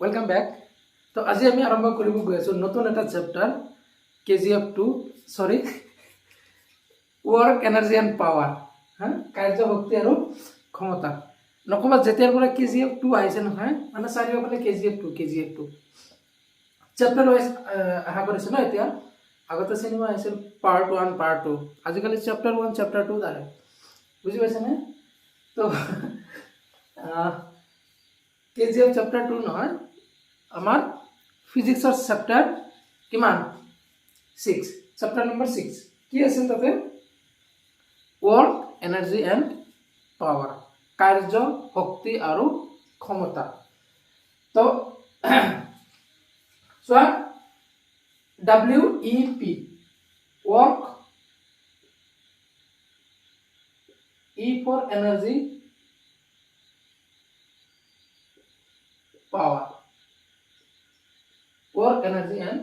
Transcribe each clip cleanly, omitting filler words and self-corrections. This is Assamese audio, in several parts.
Welcome back. तो आज आम आरम्भ कर नतुन eight chapter KGF2 sorry work energy and power हाँ कार्य शक्ति और क्षमता नकबा जेतियार KGF2 आइसे নহয় माने चारियोफाले KGF2 चैप्टार वाइज आशा কৰিছে ন এতিয়া আগতে চিনেমা আছিল পাৰ্ট 1 পাৰ্ট 2 আজিকালি चैप्टार 1 चैप्टार 2 দাঁড়ে বুঝি পাইছে নে তো KGF चैप्टार 2 নহয় আমার ফিজিক্সৰ चैप्टार কিমান 6 चैप्टार नंबर 6 কি আছিল তাতে वर्क एनार्जी एंड पावर कार्य शक्ति और क्षमता तो सो WEP work E for energy power work energy and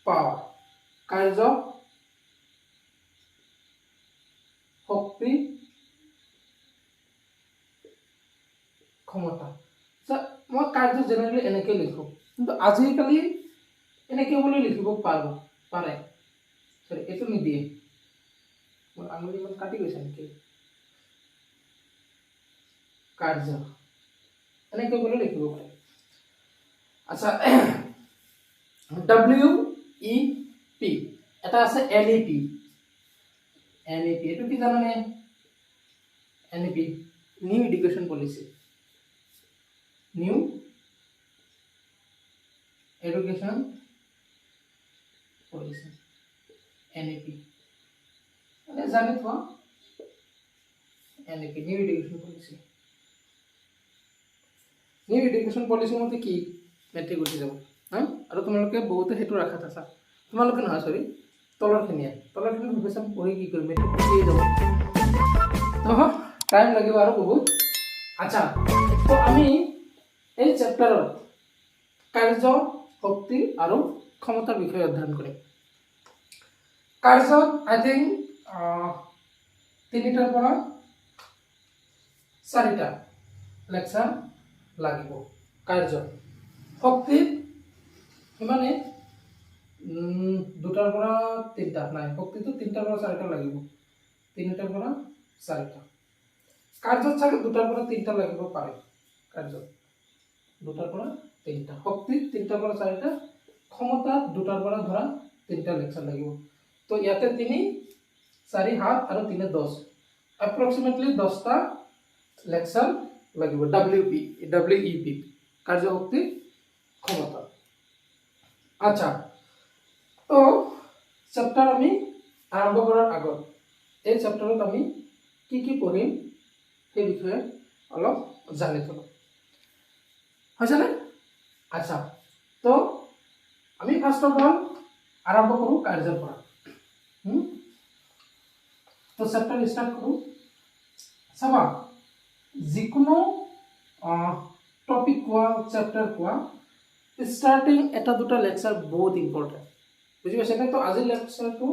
power कार्य शक्ति क्षमता मैं कार्य जेनेरेली एनेके लिखो किंतु आजिकाली एनेके बोले लिखिब पारो पारे सॉरी एतो निदिए मोर आंगुली मन काटि গৈছে নেকি कार्य एनेके बोले लिखिब पारे अच्छा WEP এটা আছে NEP NEP এটো কি জানানে NEP new education policy new education policy NEP মানে জানি তো NEP নিউ এডুকেশন পলিসি মতে কি মেট্ৰিক উঠি যাব হ্যাঁ আৰু তোমালোকে বহুতে হেতু ৰাখা আছে তোমালোকে নহয় সৰি তলৰখিনি ভাবিছাম পঢ়ি কি কৰিম মেট্ৰিক পঢ়িয়ে যাব তো টাইম লাগিব আৰু বহুত আচ্ছা তো আমি এই চেপ্টাৰৰ কাৰ্য শক্তি আৰু ক্ষমতাৰ বিষয়ে অধ্যয়ন কৰিম কাৰ্য আই থিংক 3টাৰ পৰা 4টা লেকচাৰ লাগিব কাৰ্য শক্তি মানে 2টাৰ পৰা 3টা নাই শক্তিটো 3টাৰ পৰা 4টা লাগিব 3টাৰ পৰা 4টা কাৰ্যত চাগে 2টাৰ পৰা 3টা লাগিব পাৰে কাৰ্যত 2টাৰ পৰা 3টা শক্তি 3টাৰ পৰা 4টা ক্ষমতা 2টাৰ পৰা ধৰা 3টা লেকচাৰ লাগিব তো ইয়াতে 3 4 7 আৰু 3 10 এপ্ৰক্সিমেটলি 10টা লেকচাৰ লাগিব WEP কাৰ্য শক্তি ক্ষমতা আচ্ছা তো চেপ্টাৰ আমি আৰম্ভ কৰাৰ আগত এই চেপ্টাৰত আমি কি পঢ়িম সেই বিষয়ে অলপ জানি থলো হৈছে নে আচ্ছা তো আমি ফাৰ্স্ট অফ অল আৰম্ভ কৰো কাৰ্যৰ পৰা তো চেপ্টাৰ স্টাৰ্ট কৰো চাবা যিকোনো টপিক কোৱা চেপ্টাৰ কোৱা স্টাৰ্টিং এটা দুটা লেকচাৰ বহুত ইম্পৰ্টেণ্ট বুঝি পাইছে না তো আজি লেকচাৰটো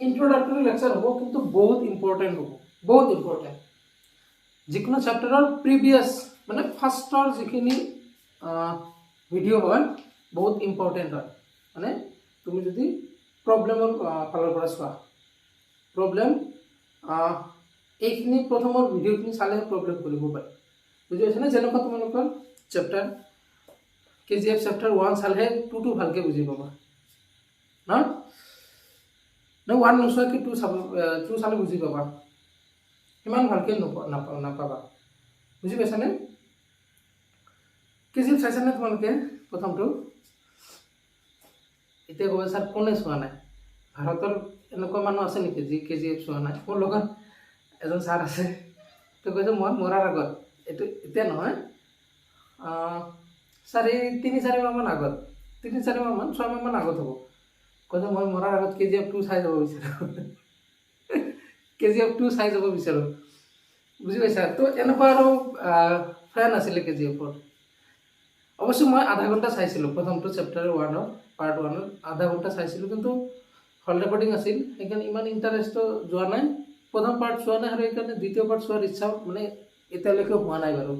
ইন্ট্ৰোডাক্টৰি লেকচাৰ হ'ব কিন্তু বহুত ইম্পৰ্টেণ্ট হ'ব বহুত ইম্পৰ্টেণ্ট যিকোনো চেপ্টাৰৰ প্ৰিভিয়াছ মানে ফাৰ্ষ্টৰ যিখিনি ভিডিঅ' হয় বহুত ইম্পৰ্টেণ্ট হয় মানে তুমি যদি প্ৰব্লেমৰ ফালৰ পৰা চোৱা প্ৰব্লেম এইখিনি প্ৰথমৰ ভিডিঅ'খিনি চালে প্ৰব্লেম কৰিব পাৰে বুজি পাইছে না যেনেকুৱা তোমালোকৰ চেপ্টাৰ KGF चैप्टर 1 চালে 2 ভালকে বুজি পাবা না 1 নসয় কি 2 চালে বুজি পাবা ইমান ভালকে নাপাবা বুজি পাইছা নে KGF চাইছা নে তোমালোকে প্ৰথমটো এতিয়া গৈ স্যাৰ কোনে চোৱা নাই ভাৰতৰ এনেকুৱা মানুহ আছে নেকি যি KGF চোৱা নাই মোৰ লগত এজন স্যাৰ আছে তো কৈছে মই মৰাৰ আগত এতিয়া নহয় 3-4 মাহ মান আগত 3-4 মাহ মান 6 মাহ মান আগত হ'ব কৈছে মই মৰাৰ আগত KGF2 চাই যাব বিচাৰো KGF2 চাই যাব বিচাৰো বুজি পাইছা তো এনেকুৱা আৰু ফ্ৰেণ্ড আছিল KGF4 অৱশ্য মই আধা ঘণ্টা চাইছিলো প্ৰথমটো চেপ্টাৰ 1 পাৰ্ট 1 আধা ঘণ্টা চাইছিলো কিন্তু হল ৰেকৰ্ডিং আছিল সেইকাৰণে ইমান ইন্টাৰেষ্ট যোৱা নাই প্ৰথম পাৰ্ট চোৱা নাই আৰু সেইকাৰণে দ্বিতীয় পাৰ্ট চোৱাৰ ইচ্ছা মানে এতিয়ালৈকে হোৱা নাই বাৰু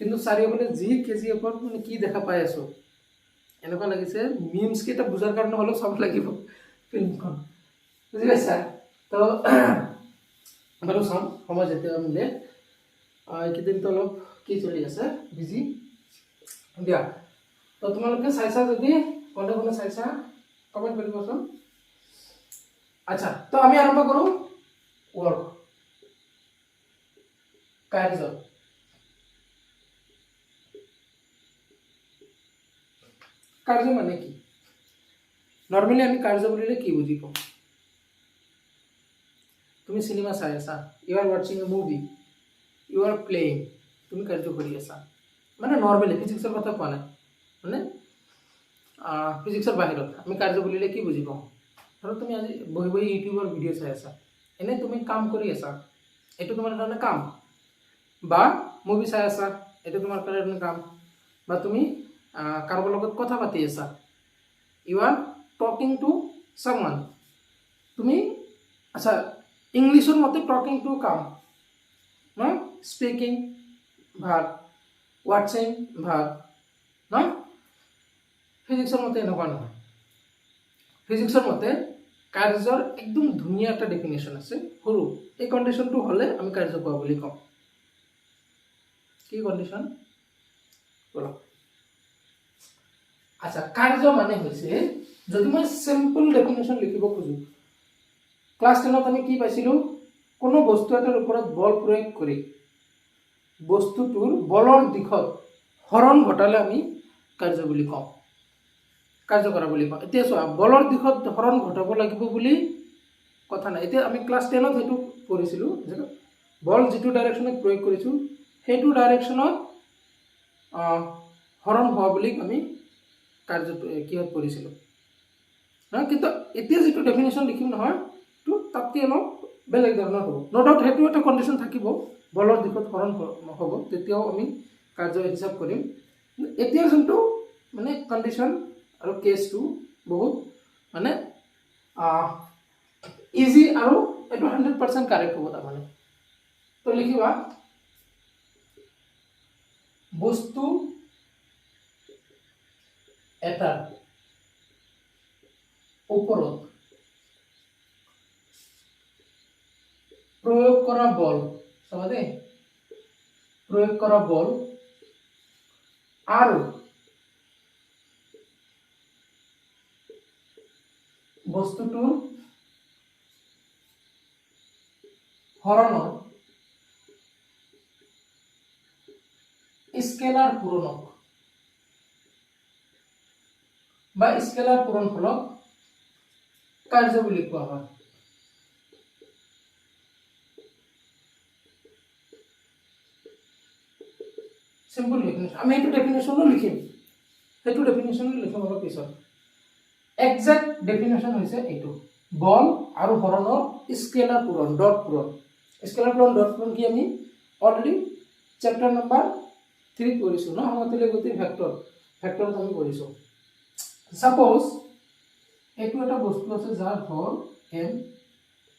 কিন্তু চাৰিওফালে যি KGF মানে কি দেখা পাই আছো এনেকুৱা লাগিছে মিমছ কেইটা বুজাৰ কাৰণে হ'লেও চাব লাগিব ফিল্মখন, বুজি পাইছা? তো বাৰু চাম সময় যেতিয়া মিলে। এইকেইদিনটো অলপ কি চলি আছে, বিজি দিয়া। তো তোমালোকে চাইছা যদি কোনে কোনে চাইছা কমেণ্ট কৰিবচোন। আচ্ছা, তো আমি আৰম্ভ কৰোঁ ৱৰ্ক, কাৰ্য। কাৰ্য মানে কি? নৰ্মেলি আমি কাৰ্য বুলিলে কি বুজি পাওঁ? তুমি চিনেমা চাই আছা, ইউ আৰ ৱাচিং a movie, you are playing, তুমি কাৰ্য কৰি আছা। মানে নৰ্মেলি ফিজিক্সৰ কথা কোৱা নাই, মানে ফিজিক্সৰ বাহিৰত আমি কাৰ্য বুলিলে কি বুজি পাওঁ? ধৰক তুমি আজি বহি বহি ইউটিউবৰ ভিডিঅ' চাই আছা, এনেই তুমি কাম কৰি আছা, এইটো তোমাৰ কাৰণে কাম। বা মুভি চাই আছা, এইটো তোমাৰ কাৰণে কাম। বা তুমি কাৰোবাৰ লগত কথা পাতি আছা, ইউ আৰ টকিং টু সামৱান। তুমি আচ্ছা, ইংলিছৰ মতে talking to come no, speaking ভাগ, ৱাটচিং ভাগ ন। ফিজিক্সৰ মতে এনেকুৱা নহয়। ফিজিক্সৰ মতে কাৰ্যৰ একদম ধুনীয়া এটা ডেফিনেশ্যন আছে, সৰু। এই কণ্ডিশ্যনটো হ'লে আমি কাৰ্য পোৱা বুলি কওঁ। কি কণ্ডিশ্যন? বলো। আচ্ছা, কাৰ্য মানে হৈছে, যদি মই চিম্পল ডেফিনেশ্যন লিখিব খোজো, ক্লাছ 10ত আমি কি পাইছিলোঁ? কোনো বস্তু এটাৰ ওপৰত বল প্ৰয়োগ কৰি বস্তুটোৰ বলৰ দিশত হৰণ ঘটালে আমি কাৰ্য বুলি কওঁ, কাৰ্য কৰা বুলি কওঁ। এতিয়া চোৱা, বলৰ দিশত হৰণ ঘটাব লাগিব বুলি কথা নাই। এতিয়া আমি ক্লাছ 10ত সেইটো পঢ়িছিলোঁ যে বল যিটো ডাইৰেকশ্যনত প্ৰয়োগ কৰিছোঁ সেইটো ডাইৰেকশ্যনত হৰণ হোৱা বুলি আমি কাৰ্যটো কিহত পঢ়িছিলোঁ নহয়। কিন্তু এতিয়া যিটো ডেফিনেশ্যন লিখিম নহয়, তো তাতকৈ অলপ বেলেগ ধৰণৰ হ'ব। ন' ডাউট সেইটো এটা কণ্ডিশ্যন থাকিব, বলৰ দিশত হৰণ হ'ব, তেতিয়াও আমি কাৰ্য হিচাপ কৰিম। এতিয়া যোনটো মানে কণ্ডিশ্যন আৰু কেছটো বহুত মানে ইজি আৰু এইটো 100% কাৰেক্ট হ'ব তাৰমানে। তো লিখিবা, বস্তু এটাৰ ওপৰত প্ৰয়োগ কৰা বল, চাবা দেই, প্ৰয়োগ কৰা বল আৰু বস্তুটোৰ হৰণৰ স্কেলাৰ পূৰণক বা স্কেলাৰ পূৰণফলক কাৰ্য বুলি কোৱা হয়। Simple definition. আমি এইটো ডেফিনেশ্যনো লিখিম, সেইটো ডেফিনেশ্যনো লিখিম অলপ পিছত। একজেক্ট ডেফিনেশ্যন হৈছে এইটো, বল আৰু হৰণৰ স্কেলাৰ পূৰণ, ডট পূৰণ। স্কেলাৰ পূৰণ, ডট পূৰণ কি আমি অলৰেডি চেপ্টাৰ নম্বৰ 3 পঢ়িছোঁ ন, সমতুল্য গতিৰ ভেক্টৰত আমি পঢ়িছোঁ। সাপোজ এইটো এটা বস্তু আছে যাৰ ভৰ m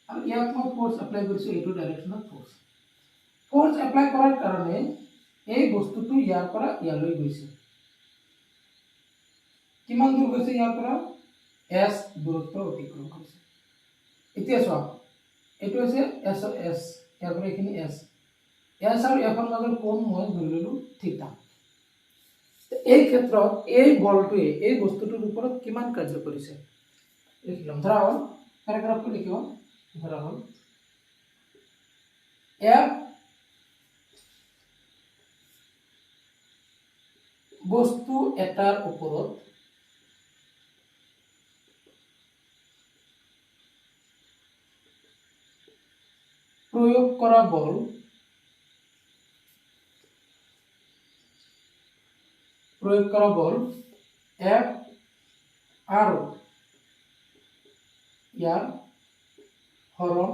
আৰু ইয়াক মই ফোৰ্স এপ্লাই কৰিছোঁ, এইটো ডাইৰেকশ্যনত ফোৰ্স এপ্লাই কৰাৰ কাৰণে এই বস্তুটো ইয়াৰ পৰা ইয়ালৈ গৈছে। কিমান দূৰ গৈছে? ইয়াৰ পৰা s দূৰত্ব অতিক্ৰম কৰিছে। এতিয়া চোৱা, এইটো হৈছে s আৰু s, ইয়াৰ পৰা এইখিনি s আৰু f ৰ মাজৰ কোণ মই ধৰি ললো থিটা। এই ক্ষেত্ৰত এই বলটোৱে এই বস্তুটোৰ ওপৰত কিমান কাৰ্য কৰিছে লিখিলাম। ধৰা হ'ল প্যাৰাগ্ৰাফটো লিখিব, ধৰা হ'ল f বস্তু এটাৰ ওপৰত প্ৰয়োগ কৰা বল F আৰু ইয়াৰ হৰণ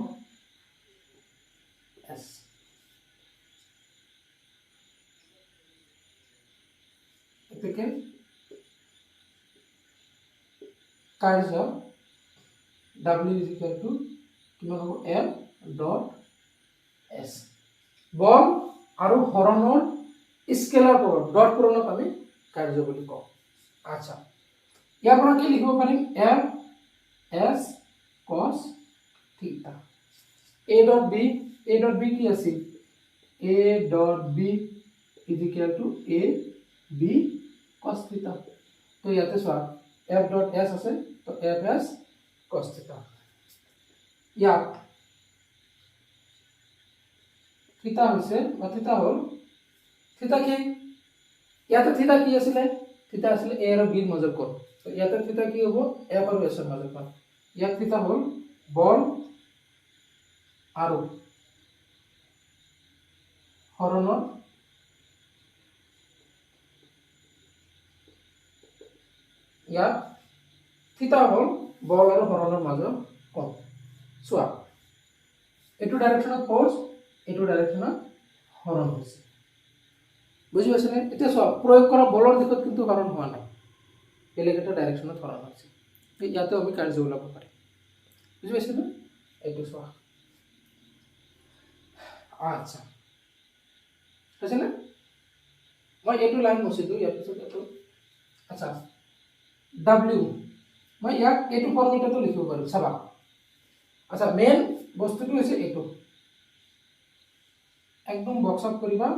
S। এতেকে কাৰ্য W is equal to কিমান হ'ব? F dot S। বল আৰু হৰণৰ স্কেলাৰ পূৰণ, ডট পূৰণক আমি কাৰ্য বুলি কওঁ। আচ্ছা, ইয়াৰ পৰা কি লিখিব পাৰিম f s cos থিটা a dot b কি আছিল a dot b is equal to a b cos theta তো ইয়াতে চোৱা f dot s আছে তো f s cos theta ইয়াত থিটা হৈছে বা থিটা হ'ল থিটা কি ইয়াতে থিটা কি আছিল থিটা আছিল a আৰু b ৰ মাজৰ কোণ তো ইয়াতে থিটা কি হ'ব f আৰু s ৰ মাজৰ কোণ ইয়াত থিটা হ'ল বল আৰু হৰণৰ ইয়াত থিটা হ'ল বল আৰু হৰণৰ মাজৰ কোণ চোৱা এইটো ডাইৰেকশ্যনত ফ'ৰ্চ এইটো ডাইৰেকশ্যনত হৰণ হৈছে বুজি পাইছেনে এতিয়া চোৱা প্ৰয়োগ কৰা বলৰ দিশত কিন্তু হৰণ হোৱা নাই বেলেগ এটা ডাইৰেকশ্যনত হৰণ হৈছে ইয়াতে আমি কাৰ্য ওলাব পাৰিম বুজি পাইছেনে এইটো চোৱা আচ্ছা হৈছেনে মই এইটো লাইন মুছি দিওঁ ইয়াৰ পিছত এইটো আচ্ছা W মই ইয়াক এইটো ফৰ্মেটতো লিখিব পাৰোঁ চাবা আচ্ছা মেইন বস্তুটো হৈছে এইটো একদম বক্স আপ কৰিবা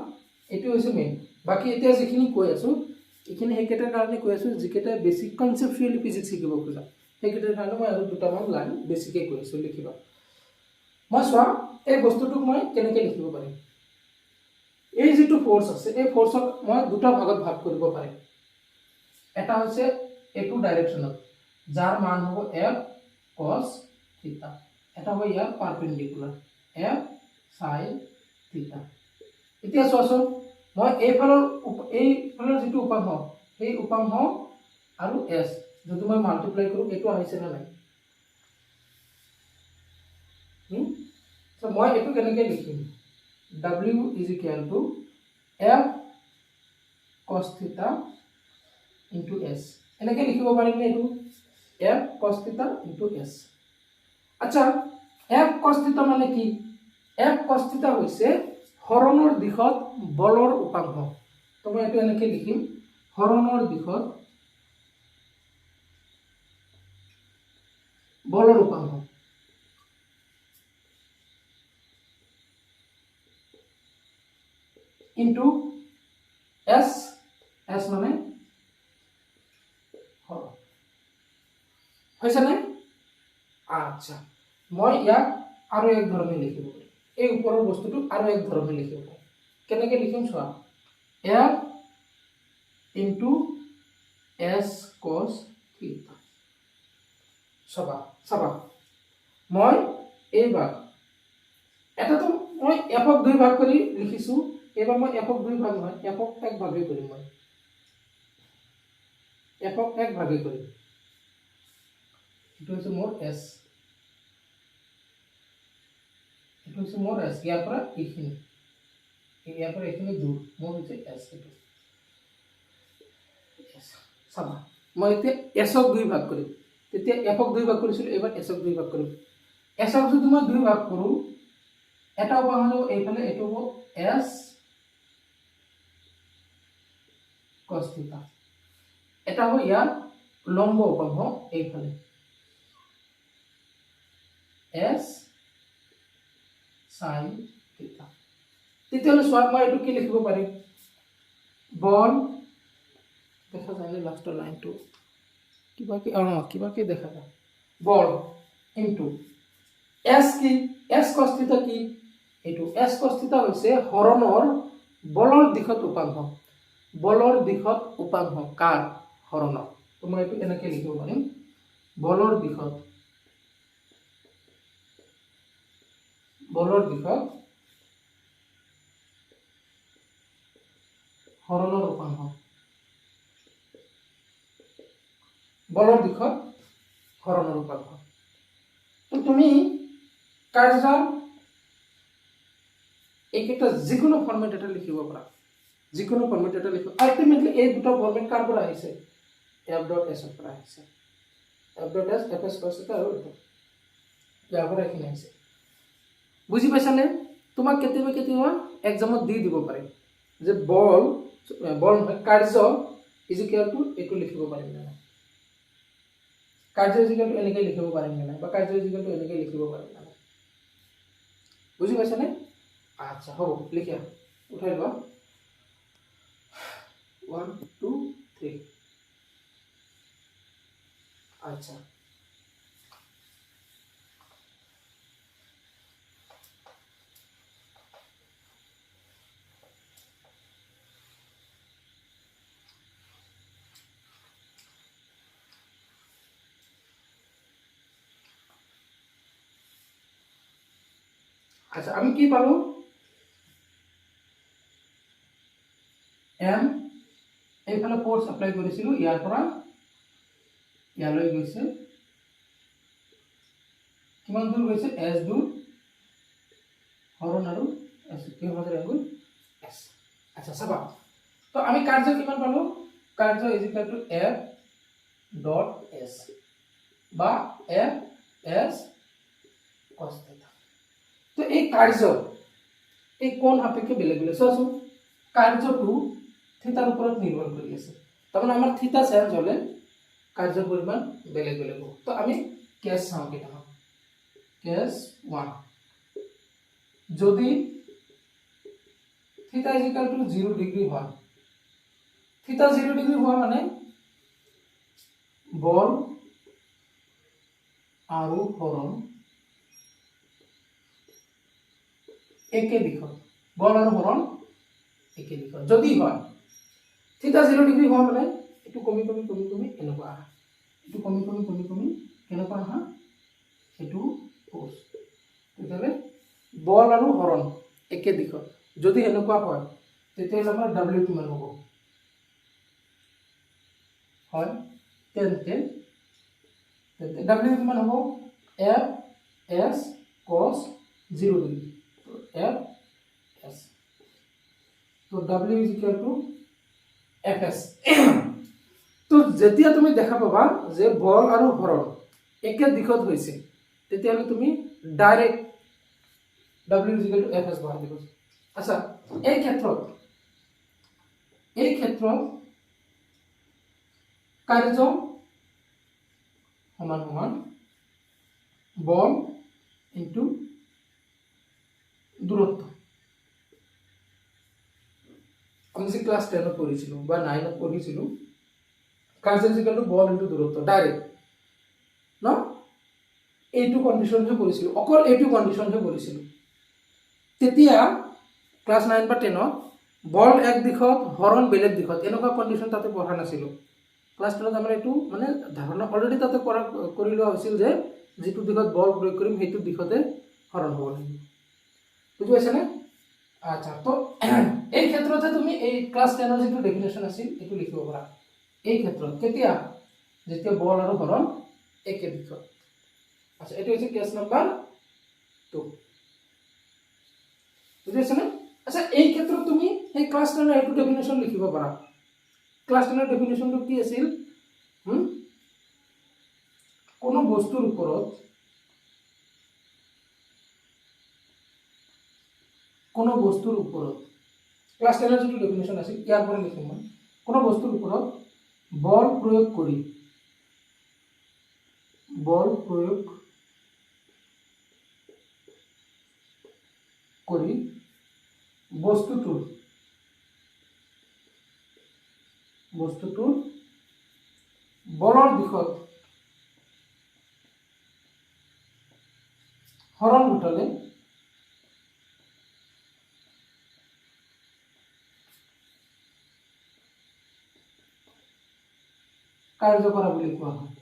এইটো হৈছে মেইন বাকি এতিয়া যিখিনি কৈ আছো এইখিনি হেকেটাৰ কাৰণে কৈ আছো যিকেটা বেসিক কনসেপচুৱেলি ফিজিক্স শিকিব খোজা হেকেটাৰ কাৰণে মই আৰু দুটামান লাইন বেসিকে কৈ আছো লিখিবা মই চোৱা এই বস্তুটো মই কেনেকৈ লিখিব পাৰিম এই যেটো ফোৰ্স আছে এই ফোৰ্সক মই দুটা ভাগত ভাগ কৰিব পাৰিম এটা হৈছে এইটো ডাইৰেকশ্যনত যাৰ মান হ'ব f cos থিটা এটা হয় ইয়াৰ পাৰপেন্ডিকুলাৰ f sin থিটা এতিয়া চোৱাচোন মই এইফালৰ যেটো উপাংশ সেই উপাংশ আৰু s যদি মই মাল্টিপ্লাই কৰো এটো আহিছে না নাই সো মই এটো কেনেকৈ লিখিম w is equal to f cos theta into s এনেকৈ লিখিব পাৰিম নে এটো f cos theta into s আচ্ছা f cos theta মানে কি f cos theta হৈছে হৰণৰ দিশত বলৰ উপাংশ তো মই এটো এনেকৈ লিখিম হৰণৰ দিশত বলৰ উপাংশ into s মানে হৰণ হৈছে না আচ্ছা মই ইয়াক আৰু এক ধৰণে লিখিব পাৰিম এই ওপৰৰ বস্তুটো আৰু এক ধৰণে লিখিব পাৰিম কেনেকৈ লিখিম চোৱা f into s cos theta চাবা মই এইবাৰ এটাতো মই f ক দুই ভাগ কৰি লিখিছো এবাৰ মই f ক দুই ভাগ নহয় f ক এক ভাগে কৰিম মই f ক এক ভাগে কৰিম এটো হৈছে মোৰ s এটো হৈছে মোৰ s ইয়াৰ পৰা এইখিনি ইয়াৰ পৰা এইখিনি দূৰ মোৰ হৈছে s এটো চাবা মই এতিয়া s ক দুই ভাগ কৰিম তেতিয়া f ক দুই ভাগ কৰিছিল এবাৰ s ক দুই ভাগ কৰিম s ক যদি মই দুই ভাগ কৰো এটা উপাংশ এইফালে এটো হ'ব s cos theta এটা হয় ইয়াৰ লম্ব উপাংশ এইফালে s sin theta তেতিয়াহ'লে চোৱা মই এটো কি লিখিব পাৰিম বল দেখা যায় লাষ্টৰ লাইনটো কিবা কি দেখা যায় বল ইনটু s কি s cos theta কি এটো s cos theta হৈছে হৰণৰ বলৰ দিশত উপাংশ বলৰ দিশত উপাংশ কাৰ হৰণৰ তো মই এটো এনেকৈ লিখিব পাৰিম বলৰ দিশত হৰণৰ উপাংশ বলৰ দিশত হৰণৰ উপাংশ তো তুমি কাৰ্য এইকেইটা যিকোনো ফৰ্মেট এটা লিখিব পাৰা যিকোনো ফৰ্মেট এটা লিখিব আলটিমেটলি এই দুটা ফৰ্মেট কাৰ পৰা আহিছে f dot s ৰ পৰা আহিছে f dot s f s cos theta আৰু এটা ইয়াৰ পৰা এইখিনি আহিছে বুজি পাইছানে তোমাক কেতিয়াবা এক্সামত দি দিব পাৰে যে বল নহয় কাৰ্য ইজ ইকুৱেল টু এটো লিখিব পাৰিম না কাৰ্য ইজিকেল টু এনেকৈ লিখিব পাৰিম নে নাই বা কাৰ্য ইজিকেল টু এনেকৈ লিখিব পাৰিম নে নাই বুজি পাইছানে আচ্ছা হ'ব লিখিয়া উঠাই লোৱা 1 2 3 আচ্ছা আচ্ছা আমি কি পালো এম এইফালে ফোর্স এপ্লাই কৰিছিলো ইয়াৰ পৰা ইয়ালৈ গৈছে কিমান দূৰ গৈছে এস দূৰ হৰণ আৰু এস কিমান মাজৰ এংগল এস আচ্ছা চাবা তো আমি কাৰ্য কিমান পালো কাৰ্য is equal to F dot এস বা এফ এস cos থিটা তো এই কাৰ্য এই কোণ সাপেক্ষে বেলেগ বেলেগ চোৱাচোন কাৰ্যটো থিতাৰ ওপৰত নিৰ্ভৰ কৰি আছে তাৰমানে আমাৰ থিতা চেঞ্জ হলে কাৰ্যৰ পৰিমাণ বেলেগ বেলেগ হ'ব তো আমি কেছ চাওঁ কেইটামান কেছ 1 যদি থিতা ইজ ইকুয়াল টু 0 ডিগ্ৰী হয় থিতা 0 ডিগ্ৰী হোৱা মানে বল আৰু হৰণ একে দিশত বল আৰু হৰণ একে দিশত যদি হয় থিতা 0 ডিগ্ৰী হোৱা মানে এটু কমি কমি কমি কমি এনেকুৱা আহা এটু কমি কমি কমি কমি কেনেকুৱা আহা এটু ফোৰ্স তেতিয়ালে বল আৰু হৰণ একে দিশত যদি এনেকুৱা হয় তেতিয়ালে আমাৰ w কিমান হ'ব হয় তেন্তে w কিমান হ'ব f s cos 0 degree f s তো w is equal to fs তো যেতিয়া তুমি দেখা পাবা যে বল আৰু হৰণ একে দিশত হৈছে তেতিয়ালে তুমি direct w is equal to fs বহাই দিব আচ্ছা এই ক্ষেত্ৰত কাৰ্য সমান সমান বল ইনটু দূৰত্ব আমি যে ক্লাস 10 পড়িছিল বা 9 পড়িছিল কার্য is equal to ball into দূরত্ব ডাইরেক্ট ন এইটো কন্ডিশন যে পড়িছিল অকল এইটো কন্ডিশন যে পড়িছিল তেতিয়া ক্লাস 9 বা 10 বল এক দিশত হৰণ বেলেগ দিশত এনেকুৱা কন্ডিশন তাতে পঢ়া নাছিল ক্লাস 10 আমাৰ এইটো মানে ধাৰণা অলৰেডি তাতে কৰি লোৱা হৈছিল যে যেটো দিশত বল প্ৰয়োগ কৰিম সেইটো দিশতে হৰণ হ'ব লাগিব বুজি পাইছানে আচ্ছা তো এই ক্ষেত্ৰতে তুমি এই ক্লাস 10 ৰ যেটো ডেফিনেশন আছিল এটো লিখিব পাৰা এই ক্ষেত্ৰত কেতিয়া যেতিয়া বল আৰু হৰণ একে দিশত আচ্ছা এটো হৈছে কেস নাম্বাৰ 2 বুজিছানে আচ্ছা এই ক্ষেত্ৰত তুমি এই ক্লাস 10 ৰ এটো ডেফিনেশন লিখিব পাৰা ক্লাস 10 ৰ ডেফিনেশনটো কি আছিল কোনো বস্তুৰ ওপৰত ক্লাস 10 ৰ যেটো ডেফিনেশন আছিল ইয়াৰ পৰা লিখিম মই কোনো বস্তুৰ ওপৰত বল প্ৰয়োগ কৰি বস্তুটোৰ বলৰ দিশত হৰণ ঘটালে কাৰ্য কৰা বুলি কোৱা হয়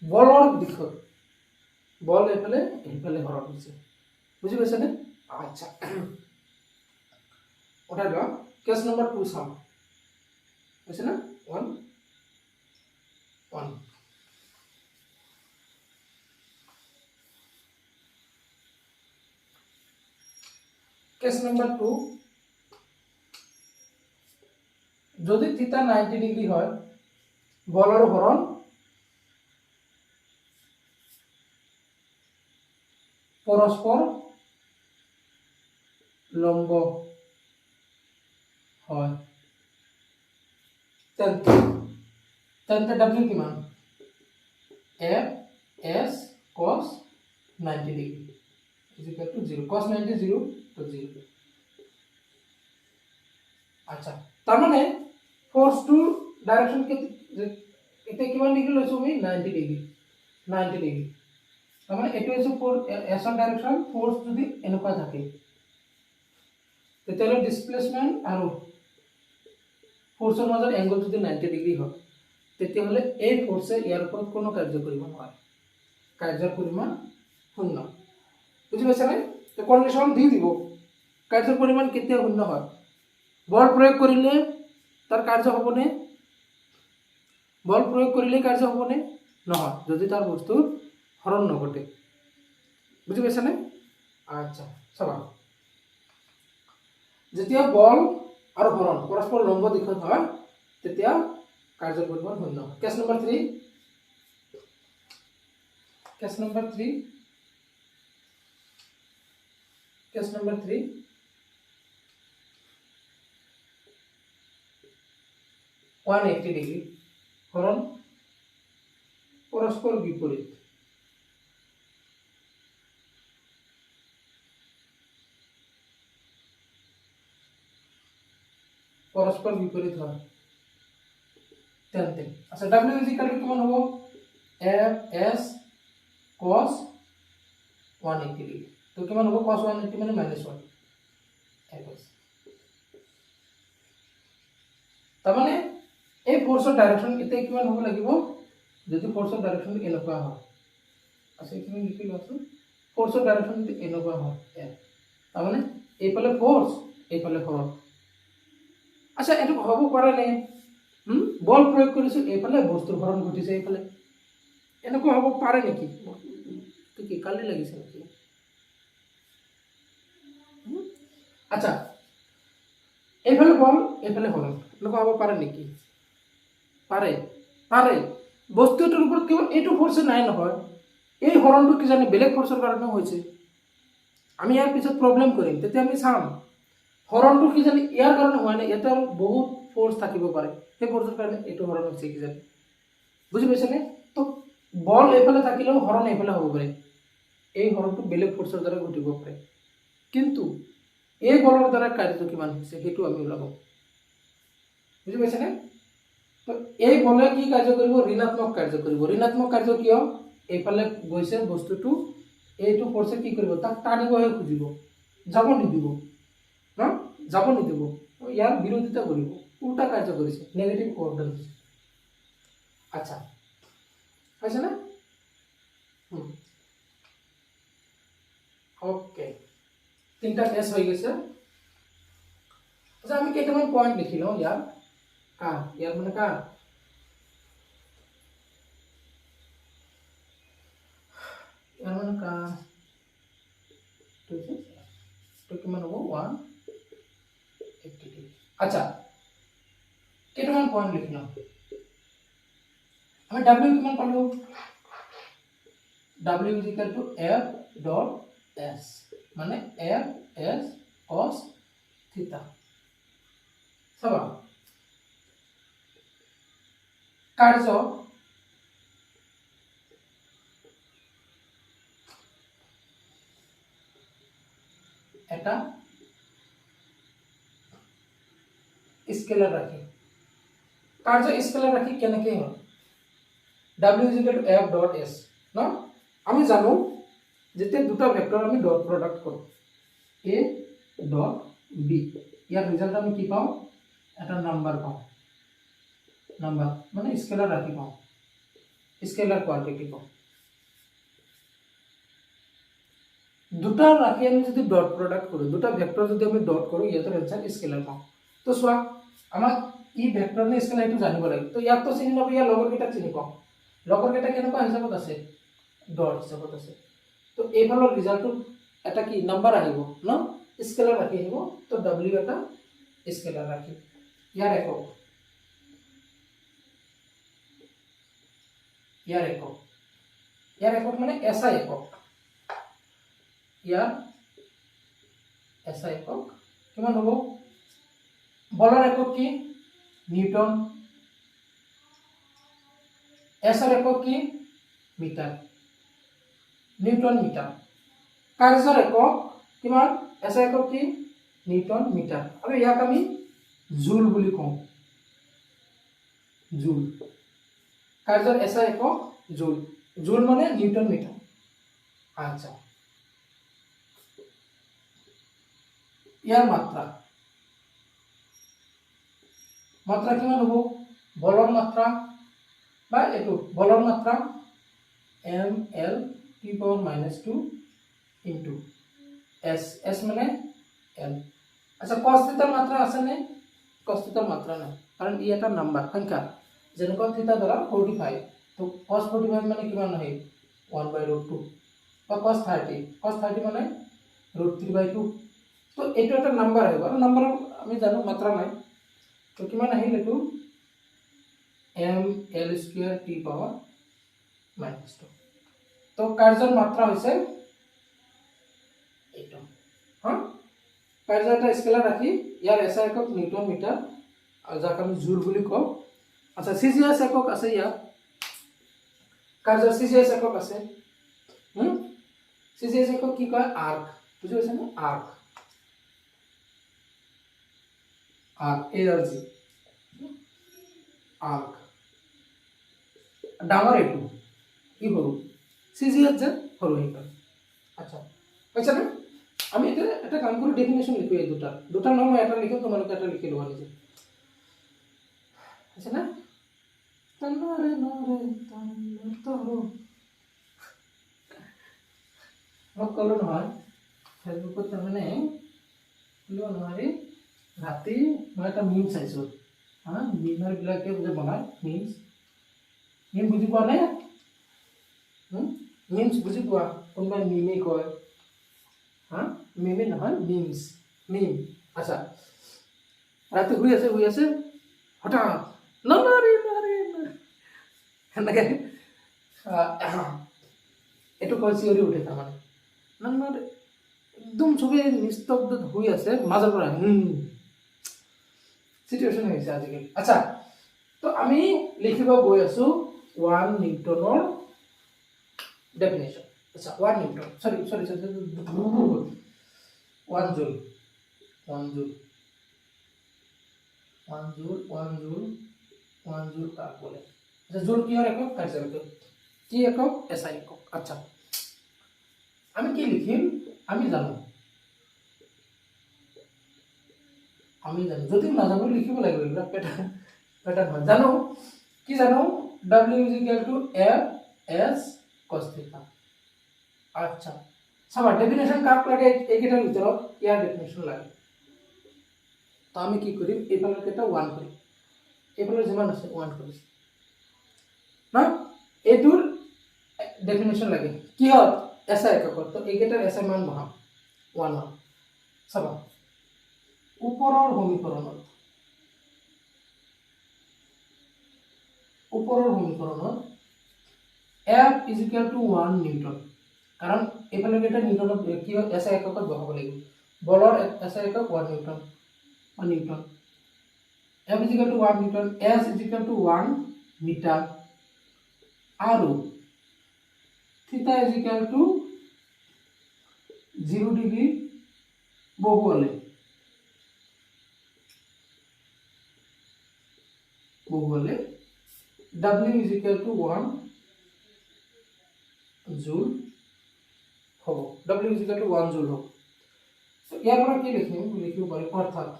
বলৰ দিশত বল এফালে হৰণ হৈছে বুজি পাইছানে আচ্ছা উঠাই লোৱা কেস নম্বৰ 2 চাম হৈছে না 1 কেস নম্বৰ 2 যদি থিতা 90 ডিগ্ৰী হয় বল আৰু হৰণ পৰস্পৰ লম্ব হয় তেন্তে W কিমান F S cos 90 degree is equal to 0 cos 90 0 to 0 আচ্ছা তাৰ মানে ফোৰ্স টু ডাইৰেকশন কে এতে কিমান ডিগ্ৰী লৈছো আমি 90 ডিগ্ৰী তাৰ মানে এটো হৈছে S ৰ ডাইৰেকশন ফোৰ্স যদি এনেকুৱা থাকে তেতিয়াহ'লে ডিসপ্লেসমেন্ট আৰু ফোৰ্সৰ মাজৰ এংগল যদি 90 ডিগ্ৰী হয় তেতিয়াহ'লে এই ফোৰ্সে ইয়াৰ ওপৰত কোনো কাৰ্য কৰিব নোৱাৰে কাৰ্যৰ পৰিমাণ শূন্য বুজি পাইছানে তো কন্ডিশন দি দিব কাৰ্যৰ পৰিমাণ কেতিয়া শূন্য হয় বল প্ৰয়োগ কৰিলে তাৰ কাৰ্য হ'বনে বল প্ৰয়োগ কৰিলে কাৰ্য হ'বনে নহয় যদি তাৰ বস্তুৰ হৰণ নঘটে বুজি পাইছানে আচ্ছা চাবা যেতিয়া বল আৰু হৰণ পৰস্পৰ লম্ব দিশত হয় তেতিয়া কাৰ্যৰ পৰিমাণ শূন্য case number 3 case number 3 180 degree হৰণ পৰস্পৰ বিপৰীত পৰস্পৰ বিপৰীত হয় তেন্তে আচ্ছা W কিমান হ'ব F S cos 180 ডিগ্ৰী তো কিমান হ'ব cos 180 মানে -1 F তাৰ মানে এই ফোৰ্সৰ ডাইৰেকশন এতে কিমান হ'ব লাগিব যদি ফোৰ্সৰ ডাইৰেকশন এনেকুৱা হয় আচ্ছা এখানে লিখি লৈছো ফোৰ্সৰ ডাইৰেকশন যদি এনেকুৱা হয় তাৰ মানে এইফালে ফোৰ্স এইফালে হৰণ আচ্ছা এটো হ'ব পাৰে নে বল প্ৰয়োগ কৰিছো এইফালে বস্তুৰ হৰণ ঘটিছে এইফালে এনেকুৱা হ'ব পাৰে নেকি তো কি কালি লাগিছে নেকি আচ্ছা এইফালে বল এইফালে হৰণ এনেকুৱা হ'ব পাৰে নেকি পাৰে বস্তুটোৰ ওপৰত কেৱল এইটো ফোৰ্স নাই নহয় এই হৰণটো কি জানে বেলেগ ফোৰ্সৰ কাৰণে হৈছে আমি ইয়াৰ পিছত প্ৰবলেম কৰিম তেতিয়া আমি চাম হৰণটো কি জানি ইয়াৰ কাৰণে হোৱা নাই এটা বহুত ফোৰ্স থাকিব পাৰে সেই ফোৰ্সৰ কাৰণে এইটো হৰণ হৈছে কি জানি বুজি পাইছানে তো বল এইফালে থাকিলেও হৰণ এইফালে হ'ব পাৰে এই হৰণটো বেলেগ ফোৰ্সৰ দ্বাৰা ঘটিব পাৰে কিন্তু এই বলৰ দ্বাৰা কাৰ্য কিমান হৈছে সেইটো আমি ওলাব বুজি পাইছানে তো এই বলে কি কাৰ্য কৰিব ঋণাত্মক কাৰ্য কিয় এইফালে গৈছে বস্তুটো এইটো ফোৰ্সে কি কৰিব তাক টানিবহে খুজিব যাব নিদিব ন যাব নিদিব ইয়াৰ বিৰোধিতা কৰিব উল্টা কাৰ্য কৰিছে নেগেটিভ কোঅৰ্ডিনেট আচ্ছা হৈছে না ওকে তিনটা কেস হৈ গৈছে আচ্ছা আমি কেইটামান পয়েন্ট লিখি লওঁ ইয়াৰ মানে তো কিমান হ'ব 180 আচ্ছা কেইটামান পয়েন্ট লিখি লওঁ আমি W কিমান পালো W is equal to F dot S মানে F S cos theta চাবা কাৰ্য এটা স্কেলার রাখি কার্য স্কেলার রাখি কেনেকে হয় W is equal to F dot S ন আমি জানো যেতিয়া দুটা ভেক্টর আমি ডট প্রোডাক্ট কৰো A dot B year result আমি কি পাওঁ এটা নাম্বার পাওঁ নাম্বার মানে স্কেলার রাখি পাওঁ স্কেলার কোয়ান্টিটি পাওঁ দুটা রাখি আমি যদি ডট প্রোডাক্ট কৰো দুটা ভেক্টৰ যদি আমি ডট কৰো ইয়াৰ আনসাৰ স্কেলাৰ পাওঁ তো সোয়া আমাক ই ভেক্টৰ নে স্কেলাৰ এটো জানিব লাগে তো ইয়াত তো চিনি লব ইয়াৰ লগৰ কেটা চিনি পাওঁ লগৰ কেটা কেনেকুৱা হিচাপত আছে ডট হিচাপত আছে তো এইফালৰ ৰিজাল্টটো এটা কি নাম্বাৰ আহিব ন স্কেলাৰ ৰাখি আহিব তো W এটা স্কেলাৰ ৰাখি ইয়াৰ একক মানে SI একক ইয়াৰ SI একক কিমান হ'ব বলৰ একক কি নিউটন S ৰ একক কি মিটাৰ নিউটন মিটাৰ কাৰ্যৰ একক কিমান SI একক কি নিউটন মিটাৰ আৰু ইয়াক আমি জুল বুলি কওঁ জুল কাৰ্যৰ SI একক জুল জুল মানে নিউটন মিটাৰ আচ্ছা ইয়াৰ মাত্ৰা মাত্ৰা কিমান হ'ব বলৰ মাত্ৰা বা এটো বলৰ মাত্ৰা ml t power -2 into s মানে l আচ্ছা cos θ মাত্ৰা আছে নে cos θ মাত্ৰা নাই কাৰণ ই এটা নাম্বাৰ সংখ্যা যেনেকৈ θ ধৰা 45 তো cos 45 মানে কিমান হয় 1/√2 বা cos 30 মানে √3/2 তো এটো একটা নাম্বার হয় আর নাম্বার আমি জানো মাত্রা নাই তো কিমান আহিল এটো ml² t power -2 তো কাৰ্যৰ মাত্ৰা হৈছে এটো হ্যাঁ কাৰ্য এটা স্কেলাৰ ৰাখি ইয়াৰ SI একক নিউটন মিটাৰ আৰু যাক আমি জুল বুলি কওঁ আচ্ছা CGS একক আছে ইয়াৰ কাৰ্যৰ CGS একক আছে CGS একক কি কয় আৰ্ক বুজি পাইছে নে আৰ্ক ARG আৰ্ক ডাঙৰ এটো কি বৰু CGS যে সৰু এটা আচ্ছা পাইছা না আমি এটা কাম কৰি ডেফিনেশন লিখো এই দুটা নাম এটা লিখো তোমালোকে এটা লিখি লোৱা নিজে আছে না তনৰে নৰে তনৰে তৰো সকলো নহয় ফেসবুকত তাৰমানে লোৱা নহয় ৰাতি মই এটা মিম চাইছো হ্যাঁ মিমৰ বিলাকে যে বনায় মিম বুজি পোৱা নাই মিমছ বুজি পোৱা কোনবা মিমে কয় হ্যাঁ মিমে নহয় মিম আচ্ছা ৰাতি শুই আছে হঠাৎ নৰে এনেকে এটো কইছিৰি উঠে তাৰমানে নৰে একদম চবে নিস্তব্ধ হৈ আছে মাজৰ পৰা সিচুৱেশন হৈছে আজিকালি আচ্ছা তো আমি লিখিব গৈ আছো 1 নিউটনৰ ডেফিনেশন আচ্ছা 1 নিউটন সরি 1 জুল কাক বলে আচ্ছা জুল কি হয় একক কার্য একক কি একক SI একক আচ্ছা আমি কি লিখিম আমি জানো যদি নাজানো লিখিব লাগিব এটা প্যাটার্ন হয় জানো কি জানো W F S cos θ আচ্ছা সবার ডেফিনেশন কাক লাগে এইকেটার ভিতৰত ইয়াৰ ডেফিনেশন লাগে তো আমি কি কৰিম এইফালৰ কেটা 1 কৰিম এইফালৰ যিমান আছে 1 কৰিম না এইটোৰ ডেফিনেশন লাগে কি হয় SI একক তো এইকেটাৰ SI মান বহাম 1 হয় সবা ওপৰৰ সমীকৰণত F is equal to 1 Newton কাৰণ এফালে এটা নিউটনত কি হয় SI এককত বহাব লাগিব বলৰ SI একক 1 newton F is equal to 1 newton S is equal to 1 metre আৰু θ is equal to 0 ডিগ্ৰী বহুৱালে W is equal to 1 জুল হ'ব W is equal to 1 জুল হ'ব তো ইয়াৰ পৰা কি লিখিব পাৰি অৰ্থাৎ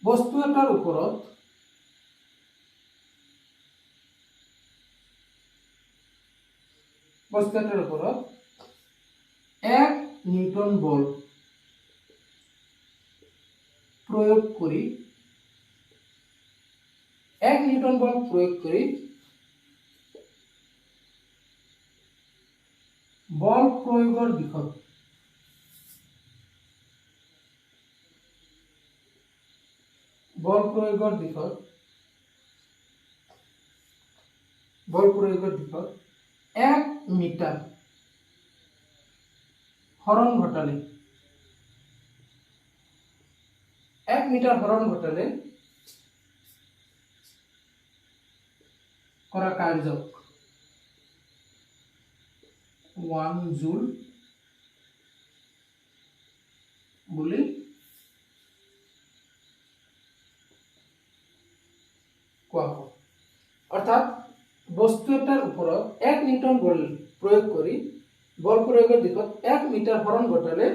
বস্তু এটাৰ ওপৰত এক নিউটন বল প্ৰয়োগ কৰি বল প্ৰয়োগৰ দিশত এক মিটাৰ হৰণ ঘটালে 1 মিটাৰ হৰণ ঘটালে কৰা কাৰ্য 1 জুল বলে কোয়া হয়। অৰ্থাৎ বস্তু এটাৰ ওপৰত 1 নিউটন বল প্ৰয়োগ কৰি বল প্ৰয়োগেৰ দিশত 1 মিটাৰ হৰণ ঘটালে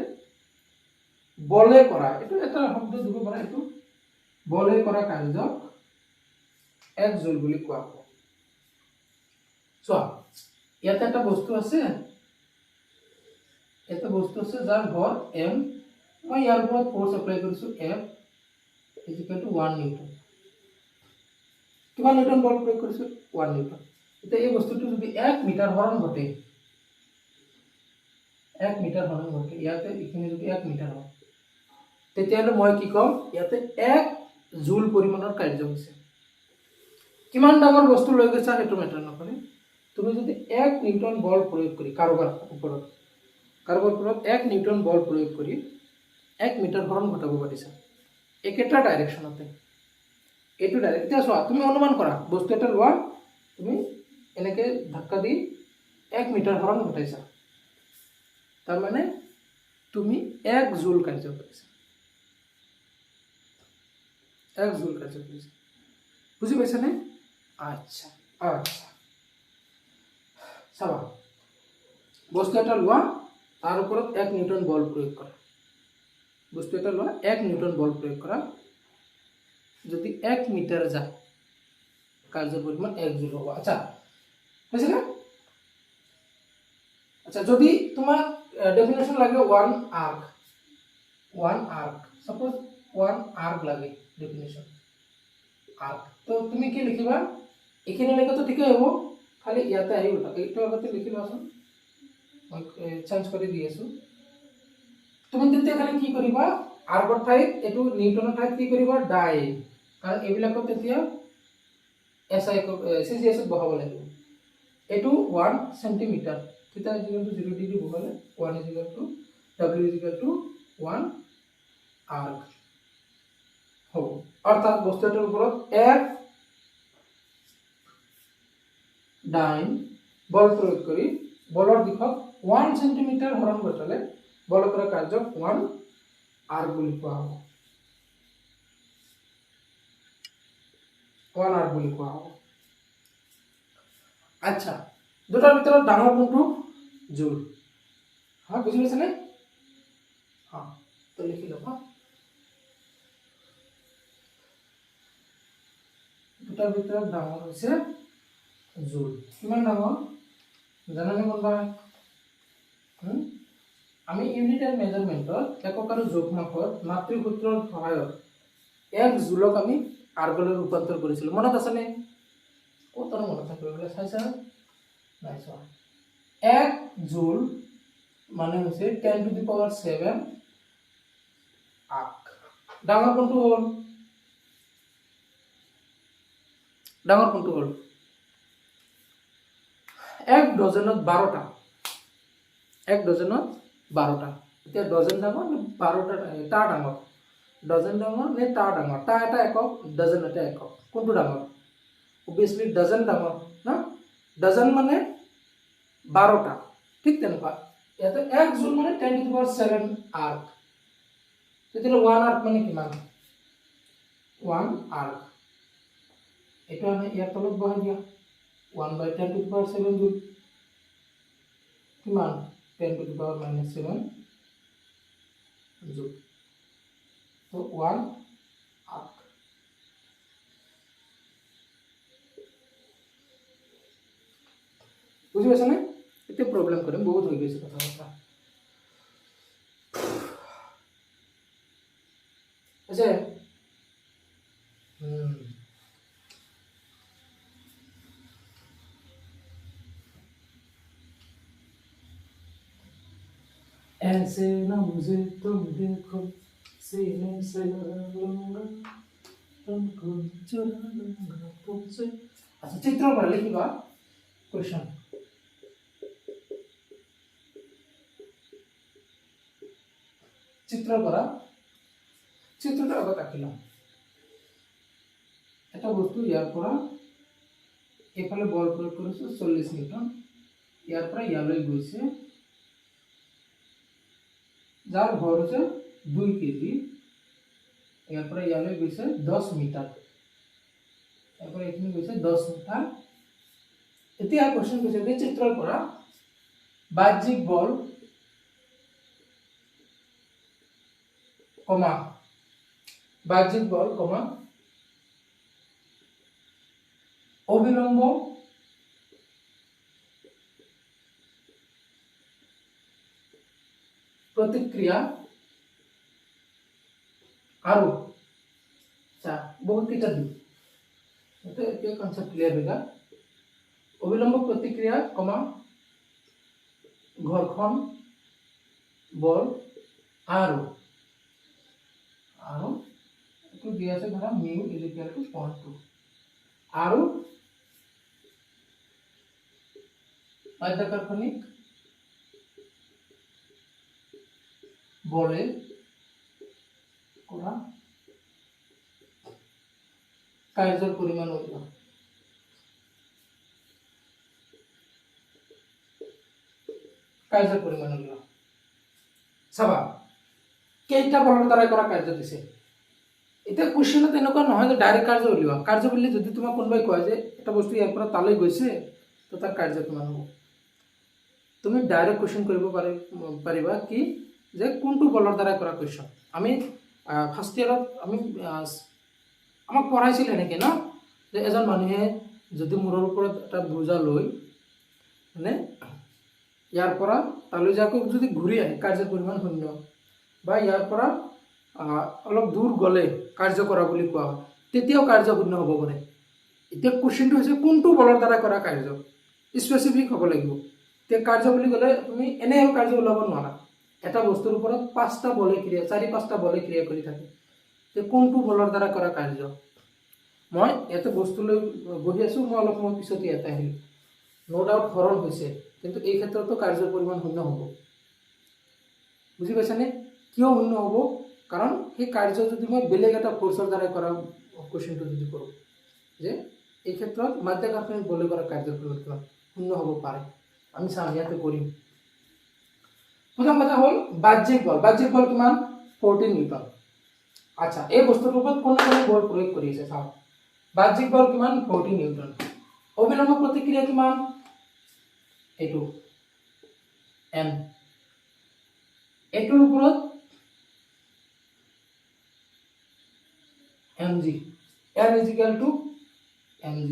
বলে কৰা, এটা এটা শব্দ দিব পাৰা, এইটো বলে কৰা কাৰ্যক 1 জুল বুলি কোৱা হয়। চোৱা, ইয়াতে এটা বস্তু আছে, এটা বস্তু আছে যাৰ ভৰ m, মই ইয়াৰ ওপৰত ফোৰ্স এপ্লাই কৰিছো F = 1 নিউটন। কিমান নিউটন বল প্ৰয়োগ কৰিছো? 1 নিউটন। এতিয়া এই বস্তুটো যদি 1 মিটার হরণ ঘটে, 1 মিটার হরণ ঘটে, ইয়াতে এখানে যদি 1 মিটার হয়, তেতিয়াহ'লে মই কি কম, ইয়াতে 1 জুল পৰিমাণৰ কাৰ্য হৈছে। কিমান ডাঙৰ বস্তু লৈ গৈছা সেইটো মেটাৰ নকৰে, তুমি যদি 1 নিউটন বল প্ৰয়োগ কৰি কাৰোবাৰ ওপৰত 1 নিউটন বল প্ৰয়োগ কৰি 1 মিটাৰ হৰণ ঘটাব পাৰিছা একেটা ডাইৰেকশ্যনতে, এইটো ডাইৰেক্ট। এতিয়া চোৱা, তুমি অনুমান কৰা, বস্তু এটা লোৱা, তুমি এনেকে ধাক্কা দি 1 মিটাৰ হৰণ ঘটাইছা, তাৰমানে তুমি 1 জুল কাৰ্য কৰিছা, 1 জুল কাৰ্য কৰিছা। বুজি পাইছানে? আচ্ছা আচ্ছা, চাবা, বস্তু এটা লোৱা, তাৰ ওপৰত 1 নিউটন বল প্ৰয়োগ কৰা, বস্তু এটা লোৱা, 1 নিউটন বল প্ৰয়োগ কৰা, যদি 1 মিটার যায়, কার্যের পরিমাণ 1 জুল হব। আচ্ছা, হয়েছে না? আচ্ছা, যদি তোমার ডেফিনেশন লাগে 1 আর্ক, 1 আর্ক, সাপোজ 1 আর্ক লাগে ডেফিনেশন, আর্ক, তো তুমি কি লিখিবা? এখানে লেখা তো ঠিকই হব, খালি ইয়াতে আহি উঠা, এইটো আগতে লিখি লোৱাচোন, মই চেঞ্জ কৰি দি আছো। তুমি তেতিয়া খালি কি কৰিবা, আৰ্কৰ ঠাইত এইটো নিউটনৰ ঠাইত কি কৰিবা, ডাই, কাৰণ এইবিলাকত তেতিয়া এসআই সিজিএস বহাব লাগিব। এইটো 1 সেন্টিমিটার, থিটা = 0 ডিগ্রি বহালে 1 = w = 1 আর্ক হ'ব। অর্থাৎ বস্তুটোৰ ওপৰত 1 ডাইন বল প্ৰয়োগ কৰি বলৰ দিশত 1 সেন্টিমিটাৰ হৰণ ঘটালে বল কৰা কাৰ্যক 1 আৰ্ক বুলি কোৱা হ'ব, 1 আৰ্ক বুলি কোৱা হ'ব। আচ্ছা, দুটাৰ ভিতৰত ডাঙৰ কোনটো? জুল। হ্যাঁ, বুঝি পাইছানে? হ্যাঁ, তো লিখি লবা, দুটাৰ ভিতৰত ডাঙৰ হৈছে জুল। কিমান ডাঙৰ জানানে কোনবা? আমি ইউনিট এন্ড মেজাৰমেন্টত একক আৰু যোগ মাপত মাত্ৰিক সূত্ৰৰ সহায়ত 1 জুলক আমি আৰ্গলৈ ৰূপান্তৰ কৰিছিলো, মনত আছেনে? কত মনত থাকিব বলে চাইছা? নাই চোৱা। 1 জুল মানে হৈছে 10⁷ আৰ্ক। ডাঙৰ কোনটো হ'ল? ডাঙৰ কোনটো হ'ল? 1 ডজনত 12টা, 1 ডজনত 12টা। এতিয়া ডজন ডাঙৰ নে 12টা টা ডাঙৰ? ডজন ডাঙৰ নে টা ডাঙৰ? টা এটা একক, ডজন এটা একক, কোনটো ডাঙৰ? অবভিয়াসলি ডজন ডাঙৰ না, ডজন মানে 12টা, ঠিক তেনেকুৱা। ইয়াতে 1 জুল মানে 10⁷ আৰ্ক, তেতিয়াহ'লে 1 আৰ্ক মানে কিমান? 1 আৰ্ক, এইটো আমি ইয়াৰ তলত বহাই দিয়া, 1/10⁷ জুল, কিমান? 10⁻⁻7 জুল, তো 1 আৰ্ক। বুঝি পাইছানে? এতিয়া প্ৰব্লেম কৰিম, বহুত হৈ গৈছে কথা কথা। আছে ऐसे ना मुझे तुम देखो, सीने से लगा लूंगा तुमको, चुरा लूंगा तुमसे। अच्छा, चित्र पर लिखिबा क्वेश्चन। চিত্ৰৰ পৰা চিত্ৰটো আগত আঁকি লওঁ। এটা বস্তু ইয়াৰ পৰা এইফালে বল প্ৰয়োগ কৰিছোঁ 40 নিউটন, ইয়াৰ পৰা ইয়ালৈ গৈছে, যাৰ ভৰ হৈছে 2 কেজি, ইয়াৰ পৰা ইয়ালৈ গৈছে 10 মিটাৰ, ইয়াৰ পৰা এইখিনি গৈছে 10 মিটাৰ। এতিয়া কোৱেশ্চন কৈছে যে চিত্ৰৰ পৰা বাহ্যিক বল কমা অবিলম্ব प्रतिक्रिया आरो बहुत किटा दी ये कॉन्सेप्ट क्लियर होगा। अविलंब प्रतिक्रिया कमा घर्षण बल आरो तो दिया से धरा म्यू इज इक्वल टू 0.2 आरो माध्याकर्षणिक বলে করা কার্যের পরিমাণ উল্লেখ। কার্যের পরিমাণ উল্লেখ চাবা কেইটা বলৰ দ্বাৰা কৰা কাৰ্য দিছে। এতিয়া কুৱেশ্যনত এনেকুৱা নহয় যে ডাইৰেক্ট কাৰ্য উলিওৱা। কাৰ্য বুলি যদি তোমাক কোনোবাই কয় যে এটা বস্তু ইয়াৰ পৰা তালৈ গৈছে তো তাৰ কাৰ্য কিমান হ'ব, তুমি ডাইৰেক্ট কুৱেশ্যন কৰিব পাৰিবা কি যে কোনটো বলৰ দ্বাৰা কৰা কুৱেশ্যন। আমি ফাৰ্ষ্ট ইয়াৰত আমাক পঢ়াইছিল এনেকৈ ন যে এজন মানুহে যদি মূৰৰ ওপৰত এটা বোজা লৈ মানে ইয়াৰ পৰা তালৈ যাকৈ যদি ঘূৰি আহে কাৰ্যৰ পৰিমাণ 0, বা ইয়াৰ পৰা অলপ দূৰ গ'লে কাৰ্য কৰা বুলি কোৱা হয়, তেতিয়াও কাৰ্য 0 হ'ব পাৰে। এতিয়া কুৱেশ্যনটো হৈছে কোনটো বলৰ দ্বাৰা কৰা কাৰ্য, স্পেচিফিক হ'ব লাগিব। এতিয়া কাৰ্য বুলি ক'লে তুমি এনেই কাৰ্য ওলাব নোৱাৰা। এটা বস্তুৰ ওপৰত 5টা বলে ক্ৰিয়া 4-5টা বলে ক্ৰিয়া কৰি থাকে, তে কোনটো বলৰ দ্বাৰা কৰা কাৰ্য। মই ইয়াতে বস্তু লৈ বহি আছোঁ, মই অলপ সময় পিছত ইয়াতে আহিলোঁ, নো ডাউট হৰণ হৈছে, কিন্তু এই ক্ষেত্ৰতো কাৰ্যৰ পৰিমাণ 0 হ'ব। বুজি পাইছানে কিয় 0 হ'ব? কাৰণ সেই কাৰ্য যদি মই বেলেগ এটা ফ'ৰ্চৰ দ্বাৰা কৰা কুৱেশ্যনটো যদি কৰোঁ যে এই ক্ষেত্ৰত মাধ্যাকৰ্ষণিক বলে কৰা কাৰ্যৰ পৰিমাণ কিমান 0 হ'ব পাৰে। আমি চাম ইয়াতে কৰিম। প্ৰথম কথা হ'ল বাহ্যিক বল। বাহ্যিক বল কিমান? 14 নিউটন। আচ্ছা, এই বস্তুটোৰ ওপৰত কোনে বল প্ৰয়োগ কৰি আছে চাওঁ। বাহ্যিক বল কিমান? 14 নিউটন। অবিলম্ব প্ৰতিক্ৰিয়া কিমান? এইটো m। এইটোৰ ওপৰত mg, n is equal to mg।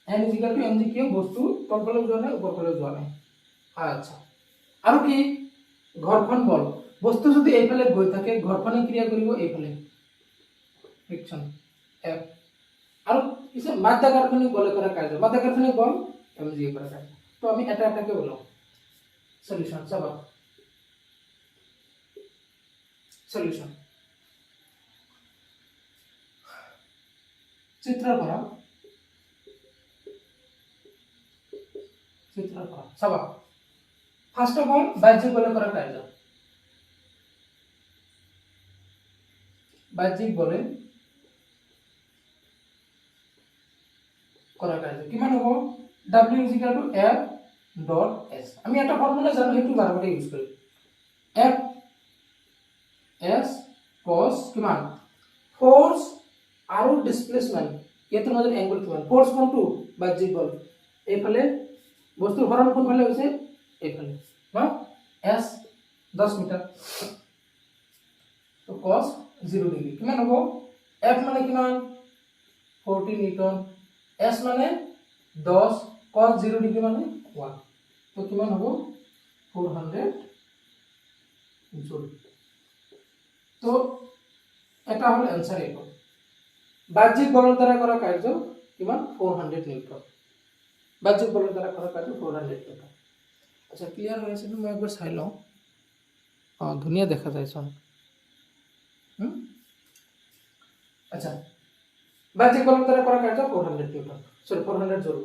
n is equal to mg কিয়? বস্তু তলফালে যোৱা নাই, ওপৰফালে যোৱা নাই। আচ্ছা, আৰু কি? ঘৰ্ষণ বল। বস্তু যদি এইফালে গৈ থাকে ঘৰ্ষণে ক্ৰিয়া কৰিব এইফালে, ফ্ৰিকশন f। আৰু পিছে মাধ্যাকৰ্ষণিক বলে কৰা কাৰ্য, মাধ্যাকৰ্ষণিক বল mg কৰা কাৰ্য। তো আমি এটা এটাকে ওলাও। সলিউশন চাবা, সলিউশন চিত্ৰৰ পৰা চাবা। ফার্স্ট অফ অল বাহ্যিক বলে করা কার্য। বাহ্যিক বলে করা কার্য কিমান হ'ব? W is equal to F dot S। আমি এটা ফর্মুলা জানো, সেইটো বারবার ইউজ করি। F S cos কিমান? ফোর্স আৰু ডিসপ্লেসমেন্ট, ইয়াতে মাজত এংগল কিমান? ফোৰ্স কোনটো? বাহ্যিক বল। এইফালে বস্তুৰ হৰণ কোনফালে হৈছে? এইফালে না। S 10 মিটাৰ, তো cos 0 ডিগ্ৰী কিমান হ'ব? F মানে কিমান? 40 নিউটন, S মানে 10, cos 0 ডিগ্ৰী মানে 1, তো কিমান হ'ব? 400 জুল। তো এটা হল এনসার। এইটো বাহ্যিক বলৰ দ্বাৰা কৰা কাৰ্য কিমান? 400 নিউটন। বাহ্যিক বলৰ দ্বাৰা কৰা কাৰ্য 400 নিউটন। আচ্ছা, ক্লিয়াৰ হৈ আছে? মই একবাৰ চাই লওঁ। ধুনীয়া দেখা যায় চোন। আচ্ছা, বাহ্যিক বলৰ দ্বাৰা কৰা কাৰ্য 400 নিউটন, সৰি 400 জুল।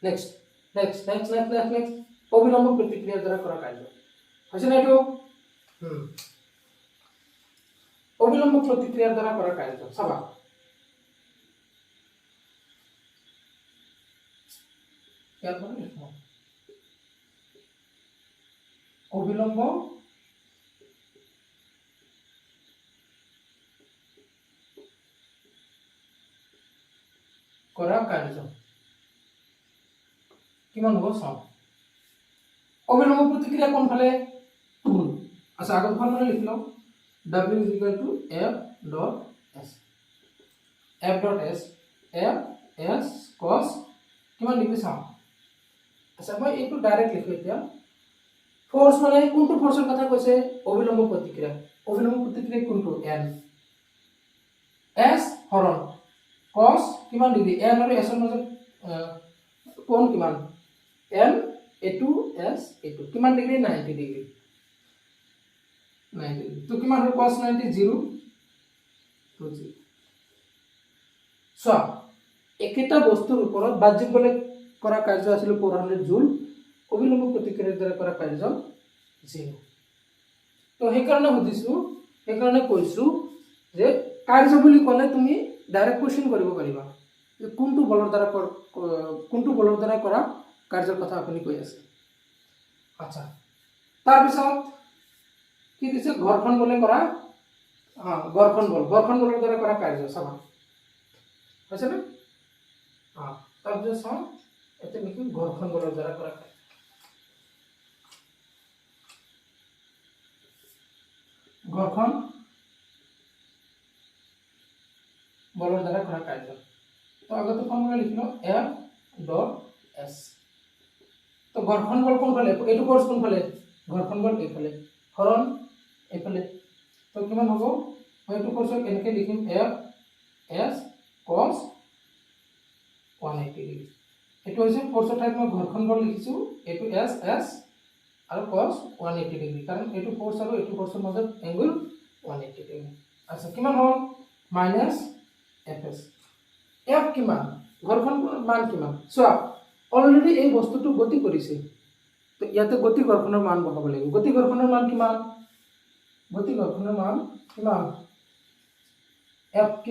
নেক্সট অবিলম্ব প্ৰতিক্ৰিয়াৰ দ্বাৰা কৰা কাৰ্য। হৈছে না এইটো অবিলম্ব প্ৰতিক্ৰিয়াৰ দ্বাৰা কৰা কাৰ্য চাবা ইয়াত মানে লিখো অবিলম্ব কৰা কাৰ্য কিমান হ'ব চাওঁ অবিলম্ব প্ৰতিক্ৰিয়া কোনফালে টুল আচ্ছা আগৰ ফাল মানে লিখি লওঁ w is equal to f dot s f dot s f s cos কিমান ডিগ্ৰী চাওঁ আচ্ছা মই এইটো ডাইৰেক্ট লিখো এতিয়া ফোৰ্স মানে কোনটো ফোৰ্সৰ কথা কৈছে অবিলম্ব প্ৰতিক্ৰিয়া কোনটো n s হৰণ cos কিমান ডিগ্ৰী n আৰু s ৰ মাজত কোণ কিমান n a2 s a2 কিমান ডিগ্ৰী 90 ডিগ্ৰী 90 ডিগ্ৰী তো কিমান হয় cos 90 0 তো 0 সো একেটা বস্তুৰ ওপৰত বাহ্যিক বলে কৰা কাৰ্য আছিল 400 জুল অবিলম্ব প্ৰতিক্ৰিয়াৰ দ্বাৰা কৰা কাৰ্য 0 তো সেইকাৰণে সুধিছো সেইকাৰণে কৈছো যে কাৰ্য বুলি ক'লে তুমি ডাইৰেক্ট কোৱেশ্চন কৰিব পাৰিবা যে কোনটো বলৰ দ্বাৰা কৰা কাৰ্যৰ কথা আপুনি কৈ আছে আচ্ছা তাৰ পিছত কি দিছে ঘৰখন বলে কৰা ঘৰখন বলৰ দ্বাৰা কৰা কাৰ্য চাবা হৈছে না তাৰ পিছত চাওঁ এতে লিখি ঘৰখন বলৰ দ্বাৰা কৰা কাৰ্য ঘৰখন বলৰ দ্বাৰা কৰা কাৰ্য তো আগতে ফৰ্মুলা লিখিলো f ডট s তো ঘৰখন বল কোনফালে এইটো ফোৰ্স কোনফালে ঘৰখন বল এইফালে হৰণ এইফালে তো কিমান হ'ব মই এইটো ফোৰ্সক এনেকে লিখিম f s cos 180 ডিগ্ৰী এইটো হৈছে ফোৰ্সৰ ঠাইত মই ঘৰখন বল লিখিছো এইটো s s আৰু cos 180 ডিগ্ৰী কাৰণ এইটো ফোৰ্স আৰু এইটো ফোৰ্সৰ মাজত এংগল 180 ডিগ্ৰী আচ্ছা কিমান হ'ল মাইনাস fs f কিমান ঘৰখন মান কিমান চোৱা অলৰেডি এই বস্তুটো গতি কৰিছে তো ইয়াতে গতি ঘৰখনৰ মান বহাব লাগিব গতি ঘৰখনৰ মান কিমান fk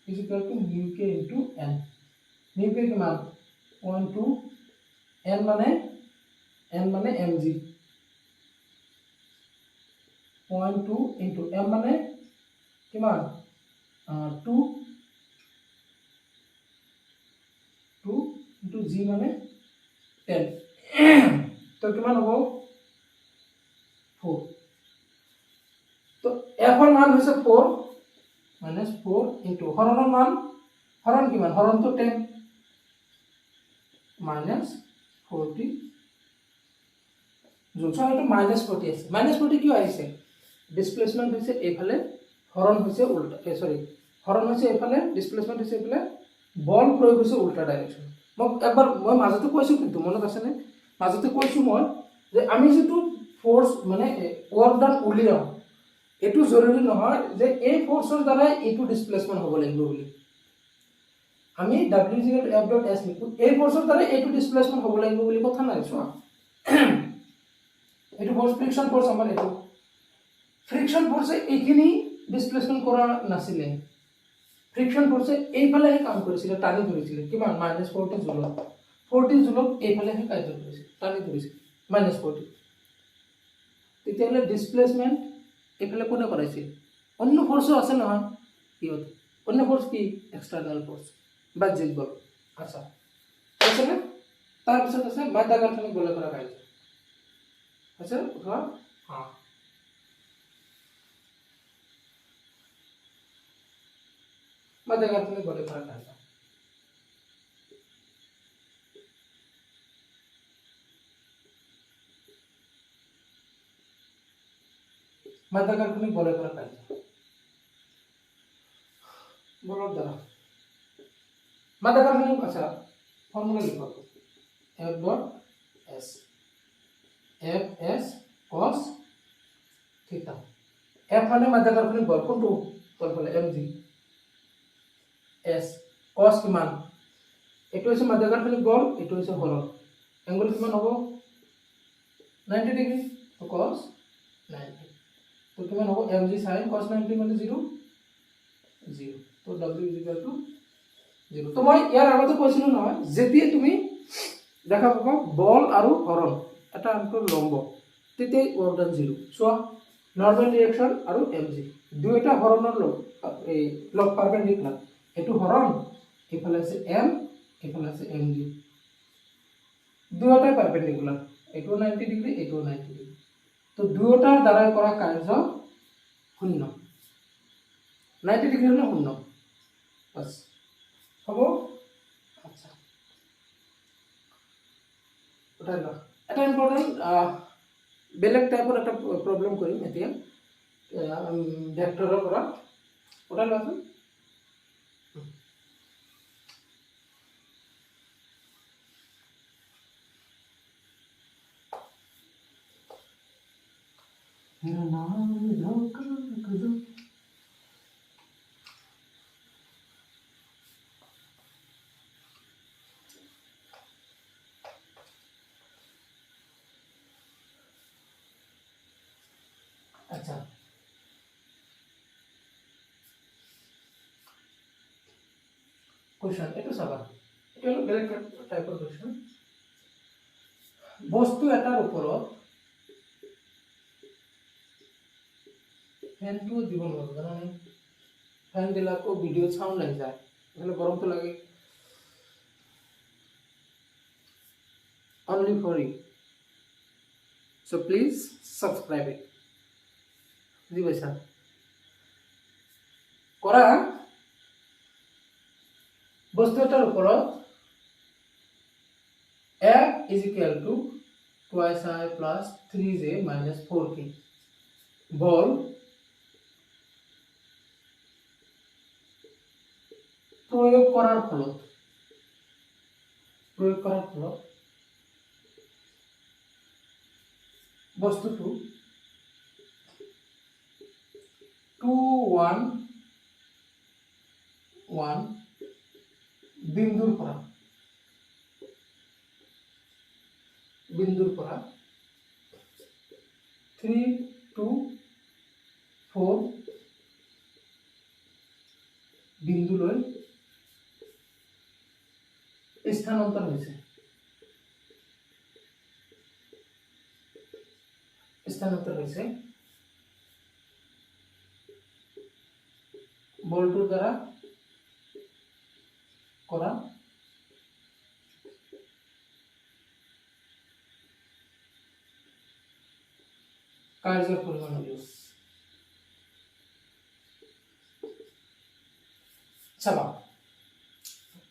is equal to mu k into n mu k কিমান 0.2 n মানে mg 0.2 into m মানে কিমান 2 into g মানে 10 তো কিমান হ'ব 4 তো f ৰ মান হৈছে 4 minus 4 into হৰণৰ মান হৰণ কিমান হৰণ তো 10 minus 40 যোনটো এটা minus 40 আছে minus 40 কিয় আহিছে ডিসপ্লেসমেন্ট হৈছে এইফালে হৰণ হৈছে উল্টা হৰণ হৈছে এইফালে ডিসপ্লেসমেন্ট হৈছে এইফালে বল প্ৰয়োগ হৈছে উল্টা ডাইৰেকশন মই মাজতে কৈছো কিন্তু মনত আছে নে মাজতে কৈছো মই যে আমি যেটো ফোর্স মানে ওয়ার্ক ডান উলিয়াও এটো জৰুৰী নহয় যে এই ফোৰ্সৰ দ্বাৰা এটো ডিসপ্লেসমেন্ট হ'ব লাগিব বুলি আমি w f dot s লিখো এই ফোৰ্সৰ দ্বাৰা এটো ডিসপ্লেসমেন্ট হ'ব লাগিব বুলি কথা নাই চোৱা এটো ফোৰ্স ফ্ৰিকশন ফোৰ্স আমাৰ এটো ফ্ৰিকশন ফোৰ্সে এইখিনি ডিসপ্লেসমেন্ট কৰা নাছিলে ফ্ৰিকশন ফোৰ্সে এইফালেহে কাম কৰিছিল টানি ধৰিছিল কিমান -40 জুল 40 জুলক এইফালেহে কাৰ্য কৰিছিল টানি ধৰিছিল -40 তেতিয়াহলে ডিসপ্লেসমেন্ট এইফালে কোনে কৰাইছিল অন্য ফোৰ্সও আছে নহয় ইহত অন্য ফোৰ্স কি এক্সটাৰ্নাল ফোৰ্স বাহ্যিক বল আচ্ছা আছে না তাৰ পিছত আছে মাধ্যাকৰ্ষণিক বলে কৰা কাৰ্য আছে উঠোৱা মাধ্যাকর্ষণিক বলে করা কার্য মাধ্যাকর্ষণিক বলে করা কার্য বলর দ্বারা মাধ্যাকর্ষণিক আচ্ছা ফর্মুলা লিখো f dot s f s cos থিটা f মানে মাধ্যাকর্ষণিক বল কোনটো বলফলে mg s cos কিমান এটো হৈছে মাধ্যাকৰ্ষণিক বল এটো হৈছে হৰণ এংগল কিমান হ'ব 90 ডিগ্ৰী तो cos 90 तो किमान हो mg sin cos 90 মানে 0 0 तो w = 0 তো মই ইয়াৰ আগতে কৈছিলো নহয় যেতিয়া তুমি দেখা পাবা বল আৰু হৰণ এটা আনটোৰ লম্ব তেতিয়া ৱৰ্ক ডান 0 চোৱা নৰ্মেল ৰিঅ্যাকশন আৰু mg দুইটা হৰণৰ লগ এই লগ পাৰপেন্ডিকুলাৰ এটো হৰণ এফালে আছে m এফালে আছে mg দুইটা পাৰপেন্ডিকুলাৰ এটো 90 ডিগ্ৰি এটো 90 ডিগ্ৰি তো দুইটাৰ দ্বাৰা কৰা কাৰ্য শূন্য 90 ডিগ্রি হলো শূন্য বাস হ'ব আচ্ছা ওটা না এটা ইম্পর্টেন্ট বেলেগ টাইপৰ এটা প্ৰবলেম কৰিম এতিয়া ভেক্টৰৰ পৰা ওটা লাচোন मेरा नाम धोखा कदो अच्छा क्वेश्चन एटू साबा एटू हलो बेलेग टाइपर क्वेश्चन बस्तु एटार उपरत फैन तो দিব নোৱাৰো জানানে ফ্যান দিলাকো ভিডিও সাউন্ড লাগি যায় এখানে গরম তো লাগে only for you so please subscribe it জি ভাইসা করা বস্তুটার উপরত f = twice I plus 3j minus 4k বল প্রয়োগ করার ফলত বস্তুটো 2 1 1 বিন্দুর পৰা 3 2 4 বিন্দুলৈ স্থানান্তর হয়েছে বলটোর দ্বারা করা কার্যের পরিমাণ হল চাবা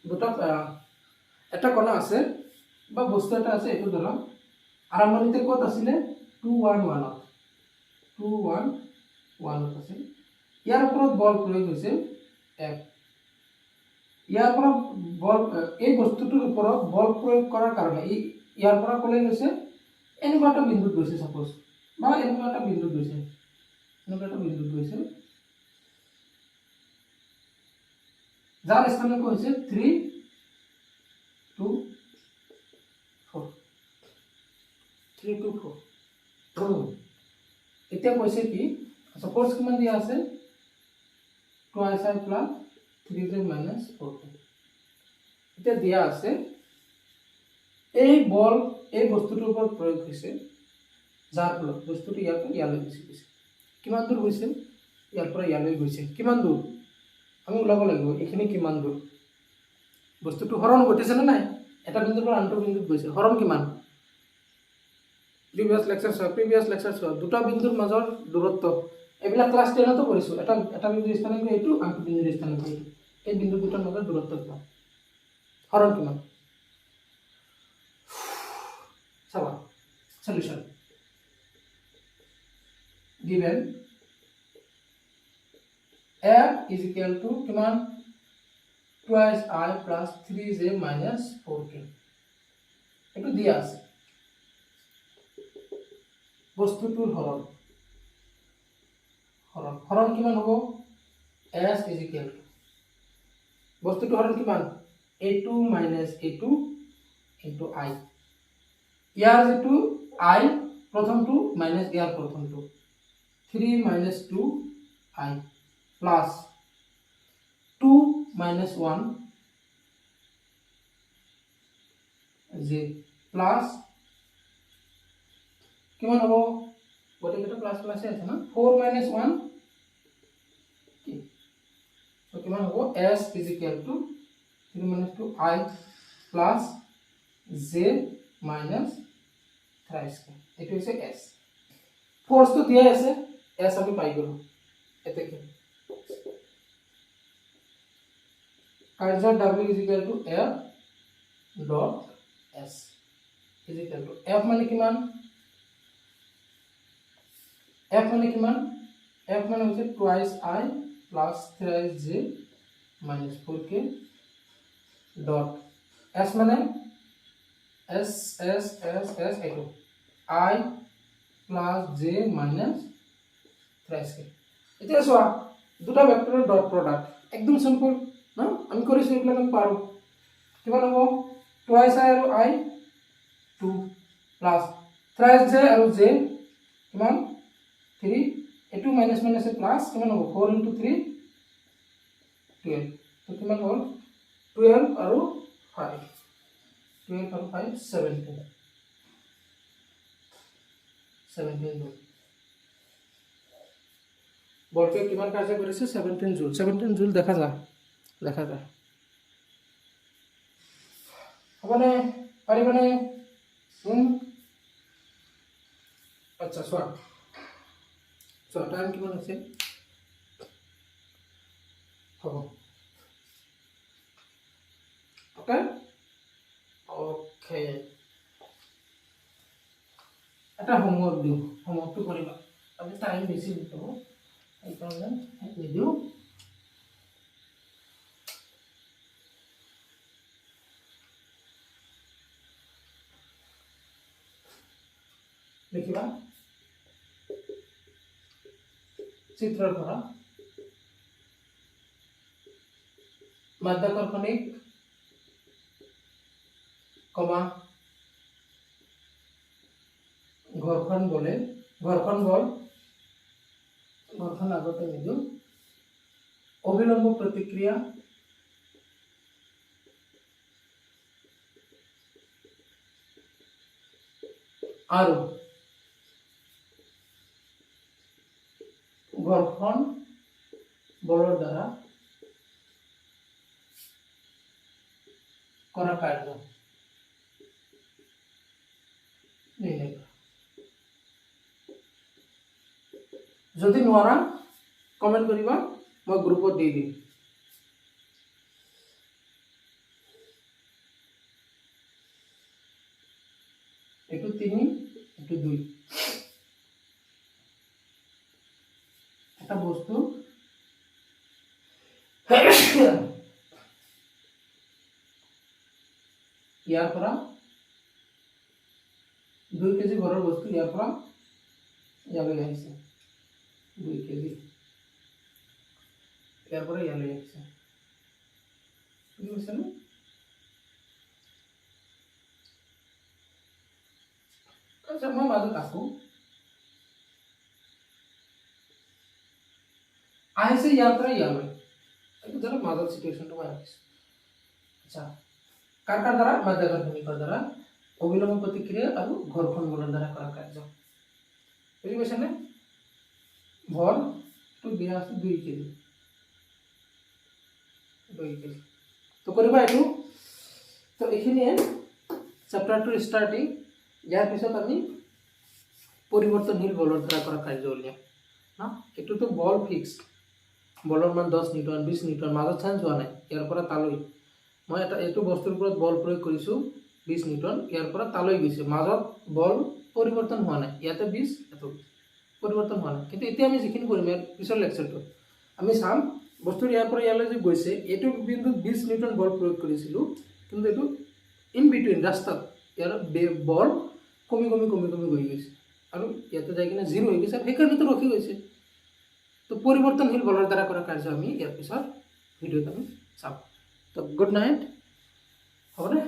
দুটা এটা কণা আছে বা বস্তু এটা আছে এটো ধৰা আৰম্ভণিতে কত আছিলে 2 1 1 আছে ইয়াৰ ওপৰত বল প্ৰয়োগ হৈছে f ইয়াৰ পৰা বল এই বস্তুটোৰ ওপৰত বল প্ৰয়োগ কৰাৰ কাৰণে ইয়াৰ পৰা কলে গৈছে এনেকুৱা এটা বিন্দুত গৈছে সাপোজ বা এনেকুৱা এটা বিন্দুত গৈছে যাৰ স্থানাংক হৈছে 3 2 4 3 2 4 এতিয়া কৈছে কি সাপোজ কিমান দিয়া আছে twice I plus 3j minus 4k এতিয়া দিয়া আছে এই বল এই বস্তুটোৰ ওপৰত প্ৰয়োগ হৈছে যাৰ ফলত বস্তুটো ইয়াৰ পৰা ইয়ালৈ গৈছে কিমান দূৰ গৈছে ইয়াৰ পৰা ইয়ালৈ গৈছে কিমান দূৰ আমি ওলাব লাগিব এখিনি কিমান দূৰ বস্তুটো হৰণ ঘটিছে না নাই এটা বিন্দুৰ পৰা আনটো বিন্দুত গৈছে হৰণ কিমান প্ৰিভিয়াস লেকচাৰ দুটা বিন্দুৰ মাজৰ দূৰত্ব এবিলা ক্লাস 10 তো কৰিছো এটা বিন্দুৰ স্থানাংক এইটো আনটো বিন্দুৰ স্থানাংক এইটো এই বিন্দু দুটাৰ মাজৰ দূৰত্ব কিমান হৰণ কিমান চাবা সলিউশন given f = কিমান twice I plus 3j minus 4k এটো দিয়া আছে বস্তুটোৰ হৰণ কিমান হ'ব s = বস্তুটোৰ হৰণ কিমান a2 minus a2 into I ইয়াৰ যেটো I প্ৰথমটো মাইনাছ ইয়াৰ প্ৰথমটো 3 minus 2 I plus 2 minus 1 j plus কিমান হ'ব গোটেইটা প্লাস প্লাসে আছে না 4 minus 1 কি তো কিমান হ'ব s is equal to 3 minus 2 I plus j minus 3 এটো হৈছে s ফোর্স তো দিয়া আছে s আমি পাই গলো এতে কি কার্য w is equal to f dot s is equal to f মানে কিমান f মানে কিমান f মানে হচ্ছে twice I plus thrice j minus 4k dot s মানে s এটো I plus j minus thrice k এতিয়া সোয়া দুটা ভেক্টরের ডট প্রোডাক্ট একদম সিম্পল না আমি করেছি এগুলো আমি পারো কিমান হ'ব twice I আৰু I 2 plus thrice j আৰু j কিমান 3 এটু মাইনাস মাইনাস প্লাস কিমান হ'ব 4 into 3 12 তো কিমান হ'ল 12 আৰু 5 12 আৰু 5 17 জুল বলকে কিমান কার্য করেছে 17 জুল দেখা যায় হবনে পারিবনে আচ্ছা সোয়া টাইম কিমান আছে হব ওকে এটা হোমওয়ার্ক দিও হোমওয়ার্কটো কৰিবা আমি টাইম বেছি দিব এই কাৰণে নিদিও দেখিবা চিত্ৰৰ পৰা মাধ্যাকৰ্ষণিক কমা ঘৰ্ষণ বল ঘৰ্ষণ আগতে নিদিও অবিলম্ব প্ৰতিক্ৰিয়া আৰু ঘৰ্ষণ বলৰ দ্বাৰা কৰা কাৰ্য নিৰ্ণয় যদি নোৱাৰা কমেন্ট কৰিবা মই গ্ৰুপত দি দিম এটো 3 এটো 2 এটা বস্তু ইয়াৰ পৰা 2 কেজি ঘৰৰ বস্তু ইয়াৰ পৰা ইয়ালৈ আহিছে 2 কেজি ইয়াৰ পৰা ইয়ালৈ আহিছে কি হৈছে না আচ্ছা মই মাজত আছো আহিছে ইয়াৰ পৰা ইয়ালৈ এইটো ধৰা মাজত সিচুৱেশ্যনটো মই আহিছে আচ্ছা কাৰ দ্বাৰা মাধ্যাকৰ্ষণিকৰ দ্বাৰা অবিলম্ব প্ৰতিক্ৰিয়া আৰু ঘৰ্ষণ বলৰ দ্বাৰা কৰা কাৰ্য বুজি পাইছানে ভৰ তো দিয়া আছে 2 কেজি তো কৰিবা এটো তো এখিনিয়ে চ্যাপ্টাৰটোৰ স্টাৰ্টিং ইয়াৰ পিছত আমি পৰিৱৰ্তনশীল বলৰ দ্বাৰা কৰা কাৰ্য উলিয়াম না এটো তো বল ফিক্সড বলৰ মান 10 নিউটন 20 নিউটন মাজত চেঞ্জ হোৱা নাই ইয়াৰ পৰা তালৈ মই এটা এটো বস্তুৰ ওপৰত বল প্ৰয়োগ কৰিছো 20 নিউটন ইয়াৰ পৰা তালৈ গৈছে মাজত বল পৰিৱৰ্তন হোৱা নাই ইয়াতে 20 এটো পৰিৱৰ্তন হোৱা নাই কিন্তু এতিয়া আমি যিখিনি কৰিম পিছৰ লেকচাৰটো আমি চাম বস্তুৰ ইয়াৰ পৰা ইয়ালৈ যে গৈছে এটো বিন্দুত 20 নিউটন বল প্ৰয়োগ কৰিছিলো কিন্তু এটো ইন বিটুইন ৰাস্তাত ইয়াৰ বল কমি গৈ গৈছে আৰু ইয়াতে যাই কিনে 0 হৈ গৈছে সেইকাৰণে তো ৰখি গৈছে তো পৰিৱৰ্তনশীল বলৰ দ্বাৰা কৰা কাৰ্য আমি ইয়াৰ পিছত ভিডিঅ'ত আমি চাম তো গুড নাইট হ'ব নে